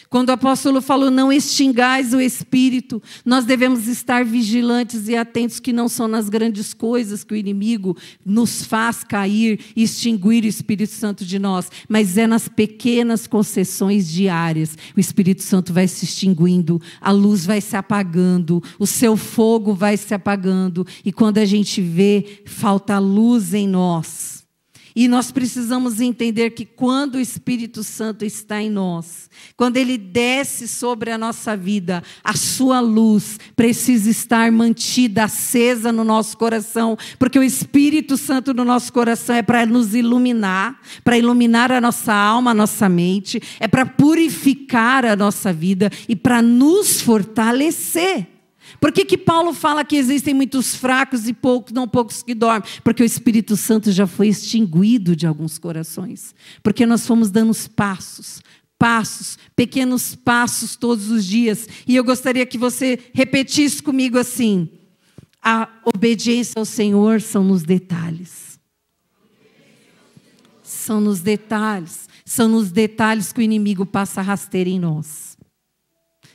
Quando o apóstolo falou, não extingais o Espírito, nós devemos estar vigilantes e atentos que não são nas grandes coisas que o inimigo nos faz cair e extinguir o Espírito Santo de nós, mas é nas pequenas concessões diárias. O Espírito Santo vai se extinguindo, a luz vai se apagando, o seu fogo vai se apagando, e quando a gente vê, falta luz em nós. E nós precisamos entender que quando o Espírito Santo está em nós, quando ele desce sobre a nossa vida, a sua luz precisa estar mantida, acesa no nosso coração, porque o Espírito Santo no nosso coração é para nos iluminar, para iluminar a nossa alma, a nossa mente, é para purificar a nossa vida e para nos fortalecer. Por que Paulo fala que existem muitos fracos e não poucos que dormem? Porque o Espírito Santo já foi extinguido de alguns corações. Porque nós fomos dando passos, pequenos passos todos os dias. E eu gostaria que você repetisse comigo assim: a obediência ao Senhor são nos detalhes. São nos detalhes. São nos detalhes que o inimigo passa rasteira em nós.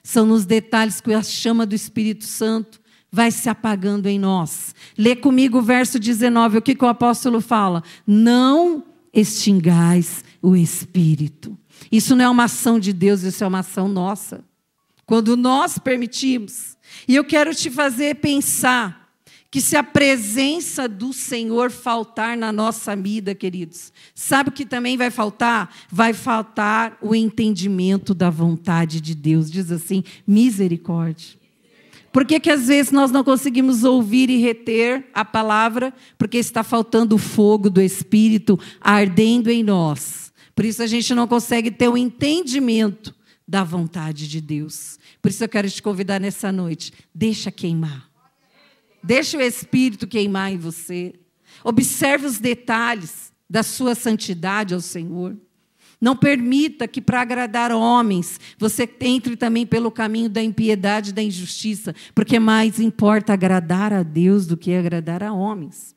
São nos detalhes que a chama do Espírito Santo vai se apagando em nós. Lê comigo o verso 19, o que o apóstolo fala? Não extingais o Espírito. Isso não é uma ação de Deus, isso é uma ação nossa. Quando nós permitimos. E eu quero te fazer pensar que se a presença do Senhor faltar na nossa vida, queridos, sabe o que também vai faltar? Vai faltar o entendimento da vontade de Deus. Diz assim, misericórdia. Por que às vezes nós não conseguimos ouvir e reter a palavra? Porque está faltando o fogo do Espírito ardendo em nós. Por isso a gente não consegue ter o entendimento da vontade de Deus. Por isso eu quero te convidar nessa noite, deixa queimar. Deixa o Espírito queimar em você. Observe os detalhes da sua santidade ao Senhor. Não permita que para agradar homens, você entre também pelo caminho da impiedade e da injustiça, porque mais importa agradar a Deus do que agradar a homens.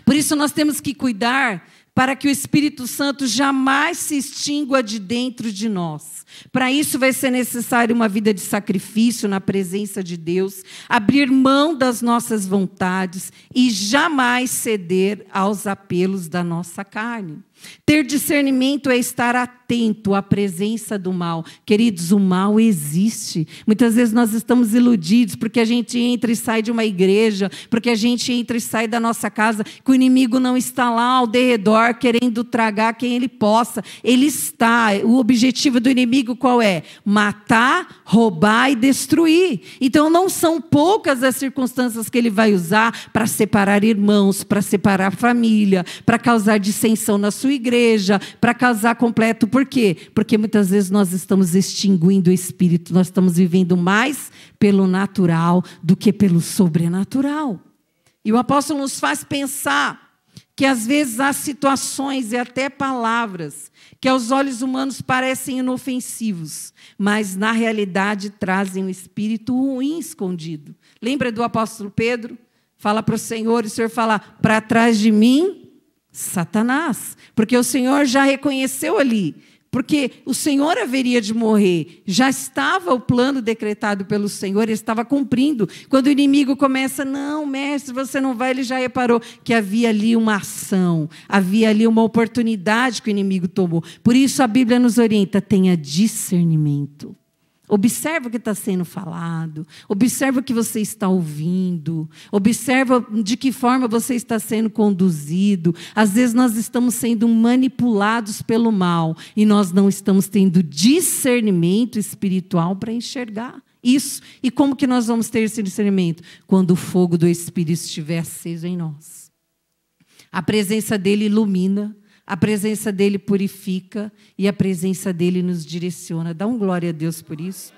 Por isso nós temos que cuidar para que o Espírito Santo jamais se extingua de dentro de nós. Para isso vai ser necessário uma vida de sacrifício na presença de Deus, abrir mão das nossas vontades e jamais ceder aos apelos da nossa carne. Ter discernimento é estar atento à presença do mal. Queridos, o mal existe. Muitas vezes nós estamos iludidos porque a gente entra e sai de uma igreja, porque a gente entra e sai da nossa casa, que o inimigo não está lá ao derredor querendo tragar quem ele possa. Ele está. O objetivo do inimigo qual é? Matar, roubar e destruir. Então não são poucas as circunstâncias que ele vai usar para separar irmãos, para separar família, para causar dissensão na sua igreja, para casar completo. Por quê? Porque muitas vezes nós estamos extinguindo o Espírito, nós estamos vivendo mais pelo natural do que pelo sobrenatural. E o apóstolo nos faz pensar que às vezes há situações e até palavras que aos olhos humanos parecem inofensivos, mas na realidade trazem um espírito ruim escondido. Lembra do apóstolo Pedro? Fala para o Senhor e o Senhor fala, para trás de mim, Satanás, porque o Senhor já reconheceu ali, porque o Senhor haveria de morrer, já estava o plano decretado pelo Senhor, ele estava cumprindo. Quando o inimigo começa, não, mestre, você não vai, ele já reparou que havia ali uma ação, havia ali uma oportunidade que o inimigo tomou. Por isso a Bíblia nos orienta, tenha discernimento. Observa o que está sendo falado, observa o que você está ouvindo, observa de que forma você está sendo conduzido. Às vezes nós estamos sendo manipulados pelo mal e nós não estamos tendo discernimento espiritual para enxergar isso. E como que nós vamos ter esse discernimento? Quando o fogo do Espírito estiver aceso em nós. A presença dele ilumina, a presença dele purifica e a presença dele nos direciona. Dá um glória a Deus por isso.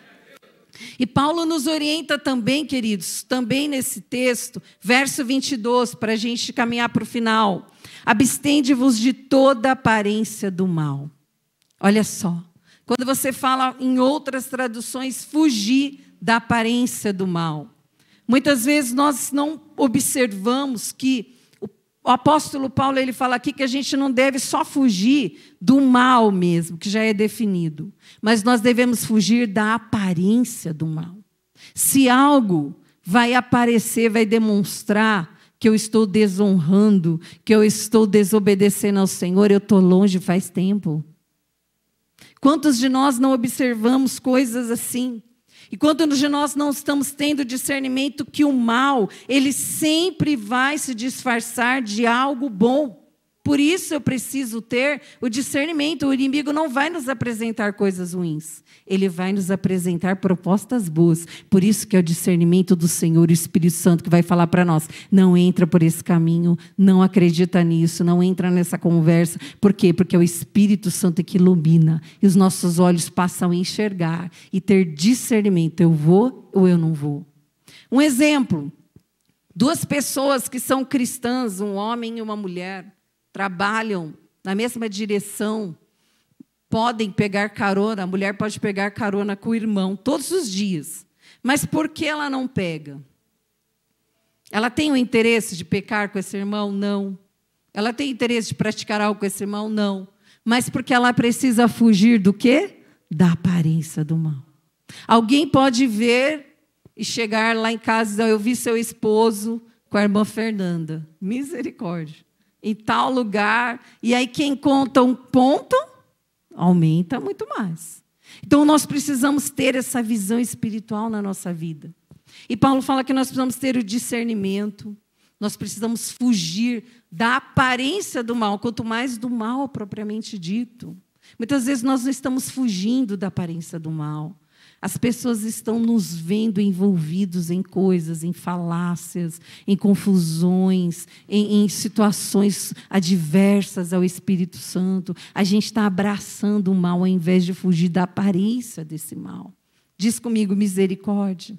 E Paulo nos orienta também, queridos, também nesse texto, verso 22, para a gente caminhar para o final. Abstende-vos de toda aparência do mal. Olha só, quando você fala em outras traduções, fugir da aparência do mal. Muitas vezes nós não observamos que o apóstolo Paulo ele fala aqui que a gente não deve só fugir do mal mesmo, que já é definido, mas nós devemos fugir da aparência do mal. Se algo vai aparecer, vai demonstrar que eu estou desonrando, que eu estou desobedecendo ao Senhor, eu estou longe faz tempo. Quantos de nós não observamos coisas assim? E quantos de nós não estamos tendo discernimento que o mal, ele sempre vai se disfarçar de algo bom? Por isso eu preciso ter o discernimento. O inimigo não vai nos apresentar coisas ruins. Ele vai nos apresentar propostas boas. Por isso que é o discernimento do Senhor, o Espírito Santo, que vai falar para nós. Não entra por esse caminho, não acredita nisso, não entra nessa conversa. Por quê? Porque é o Espírito Santo que ilumina. E os nossos olhos passam a enxergar e ter discernimento. Eu vou ou eu não vou? Um exemplo. 2 pessoas que são cristãs, um homem e uma mulher, trabalham na mesma direção, podem pegar carona, a mulher pode pegar carona com o irmão todos os dias. Mas por que ela não pega? Ela tem o interesse de pecar com esse irmão? Não. Ela tem interesse de praticar algo com esse irmão? Não. Mas porque ela precisa fugir do quê? Da aparência do mal. Alguém pode ver e chegar lá em casa e dizer, eu vi seu esposo com a irmã Fernanda. Misericórdia. Em tal lugar, e aí quem conta um ponto, aumenta muito mais. Então, nós precisamos ter essa visão espiritual na nossa vida. E Paulo fala que nós precisamos ter o discernimento, nós precisamos fugir da aparência do mal, quanto mais do mal propriamente dito. Muitas vezes nós não estamos fugindo da aparência do mal. As pessoas estão nos vendo envolvidos em coisas, em falácias, em confusões, em situações adversas ao Espírito Santo. A gente está abraçando o mal ao invés de fugir da aparência desse mal. Diz comigo, misericórdia.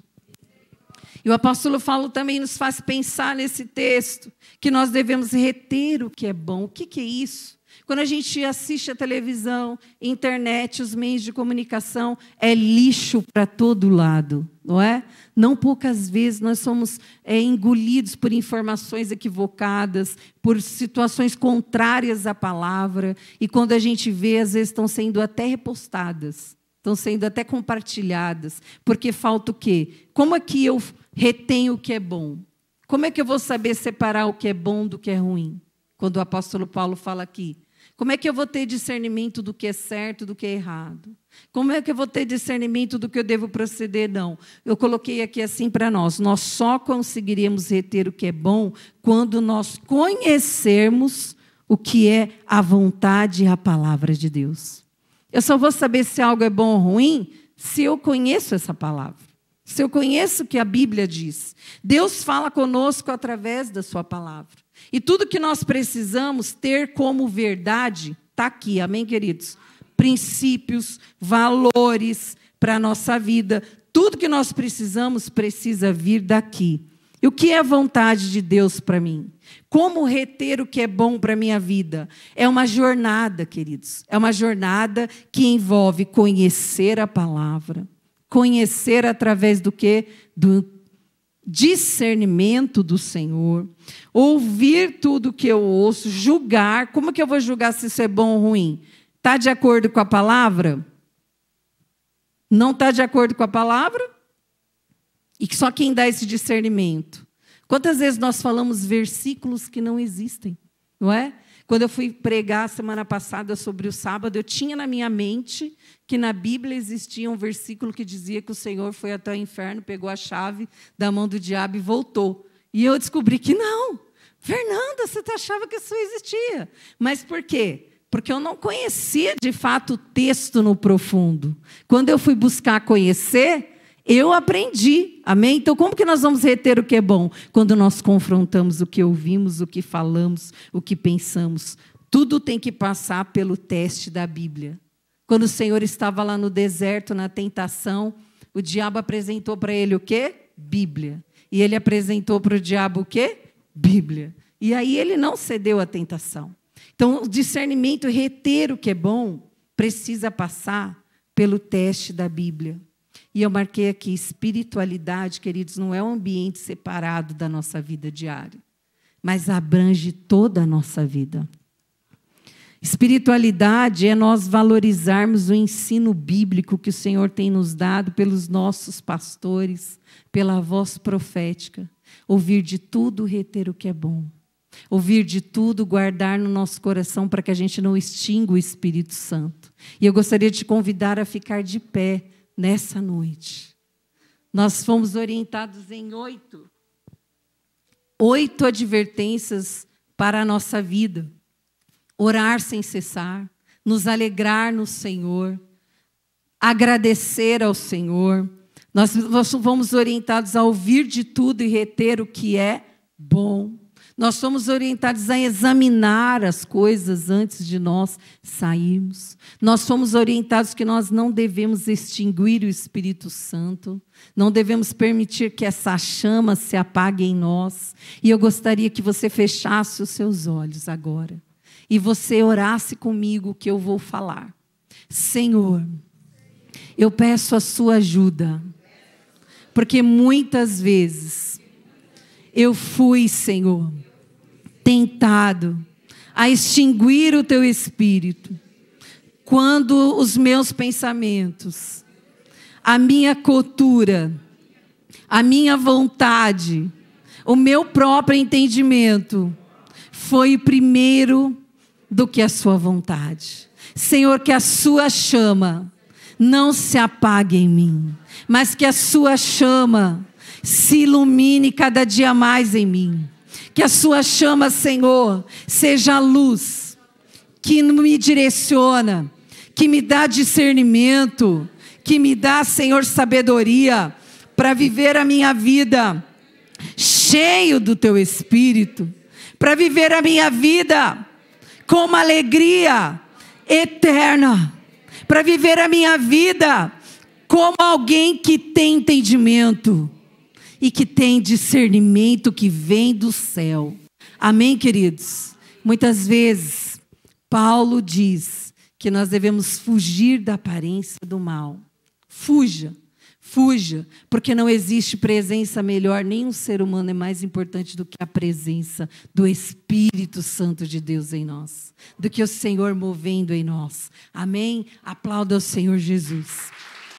E o apóstolo Paulo também nos faz pensar nesse texto, que nós devemos reter o que é bom. O que é isso? Quando a gente assiste a televisão, internet, os meios de comunicação, é lixo para todo lado, não é? Não poucas vezes nós somos engolidos por informações equivocadas, por situações contrárias à palavra, e quando a gente vê, às vezes estão sendo até repostadas, estão sendo até compartilhadas, porque falta o quê? Como é que eu retenho o que é bom? Como é que eu vou saber separar o que é bom do que é ruim? Quando o apóstolo Paulo fala aqui, como é que eu vou ter discernimento do que é certo e do que é errado? Como é que eu vou ter discernimento do que eu devo proceder? Não. Eu coloquei aqui assim para nós. Nós só conseguiremos reter o que é bom quando nós conhecermos o que é a vontade e a palavra de Deus. Eu só vou saber se algo é bom ou ruim se eu conheço essa palavra. Se eu conheço o que a Bíblia diz. Deus fala conosco através da sua palavra. E tudo que nós precisamos ter como verdade está aqui, amém, queridos? Princípios, valores para a nossa vida. Tudo que nós precisamos precisa vir daqui. E o que é a vontade de Deus para mim? Como reter o que é bom para a minha vida? É uma jornada, queridos. É uma jornada que envolve conhecer a palavra. Conhecer através do quê? Do discernimento do Senhor, ouvir tudo que eu ouço, julgar. Como que eu vou julgar se isso é bom ou ruim? Está de acordo com a palavra? Não está de acordo com a palavra? E só quem dá esse discernimento? Quantas vezes nós falamos versículos que não existem, não é? Quando eu fui pregar semana passada sobre o sábado, eu tinha na minha mente que na Bíblia existia um versículo que dizia que o Senhor foi até o inferno, pegou a chave da mão do diabo e voltou. E eu descobri que não. Fernanda, você achava que isso existia. Mas por quê? Porque eu não conhecia de fato o texto no profundo. Quando eu fui buscar conhecer, eu aprendi. Amém? Então, como que nós vamos reter o que é bom? Quando nós confrontamos o que ouvimos, o que falamos, o que pensamos. Tudo tem que passar pelo teste da Bíblia. Quando o Senhor estava lá no deserto, na tentação, O diabo apresentou para ele o quê? Bíblia. E ele apresentou para o diabo o quê? Bíblia. E aí ele não cedeu à tentação. Então, o discernimento, reter o que é bom, precisa passar pelo teste da Bíblia. E eu marquei aqui, espiritualidade, queridos, não é um ambiente separado da nossa vida diária, mas abrange toda a nossa vida. Espiritualidade é nós valorizarmos o ensino bíblico que o Senhor tem nos dado pelos nossos pastores, pela voz profética. Ouvir de tudo, reter o que é bom. Ouvir de tudo, guardar no nosso coração para que a gente não extinga o Espírito Santo. E eu gostaria de te convidar a ficar de pé nessa noite. Nós fomos orientados em 8 advertências para a nossa vida. Orar sem cessar, nos alegrar no Senhor, agradecer ao Senhor. Nós fomos orientados a ouvir de tudo e reter o que é bom. Nós somos orientados a examinar as coisas antes de nós sairmos. Nós somos orientados que nós não devemos extinguir o Espírito Santo. Não devemos permitir que essa chama se apague em nós. E eu gostaria que você fechasse os seus olhos agora. E você orasse comigo o que eu vou falar. Senhor, eu peço a sua ajuda. Porque muitas vezes eu fui, Senhor, tentado a extinguir o teu Espírito. Quando os meus pensamentos, a minha cultura, a minha vontade, o meu próprio entendimento foi primeiro do que a sua vontade. Senhor, que a sua chama não se apague em mim, mas que a sua chama se ilumine cada dia mais em mim. Que a sua chama, Senhor, seja a luz que me direciona, que me dá discernimento, que me dá, Senhor, sabedoria para viver a minha vida cheio do teu Espírito, para viver a minha vida com uma alegria eterna, para viver a minha vida como alguém que tem entendimento e que tem discernimento que vem do céu. Amém, queridos? Muitas vezes, Paulo diz que nós devemos fugir da aparência do mal. Fuja, porque não existe presença melhor, nenhum ser humano é mais importante do que a presença do Espírito Santo de Deus em nós, do que o Senhor movendo em nós. Amém? Aplauda o Senhor Jesus.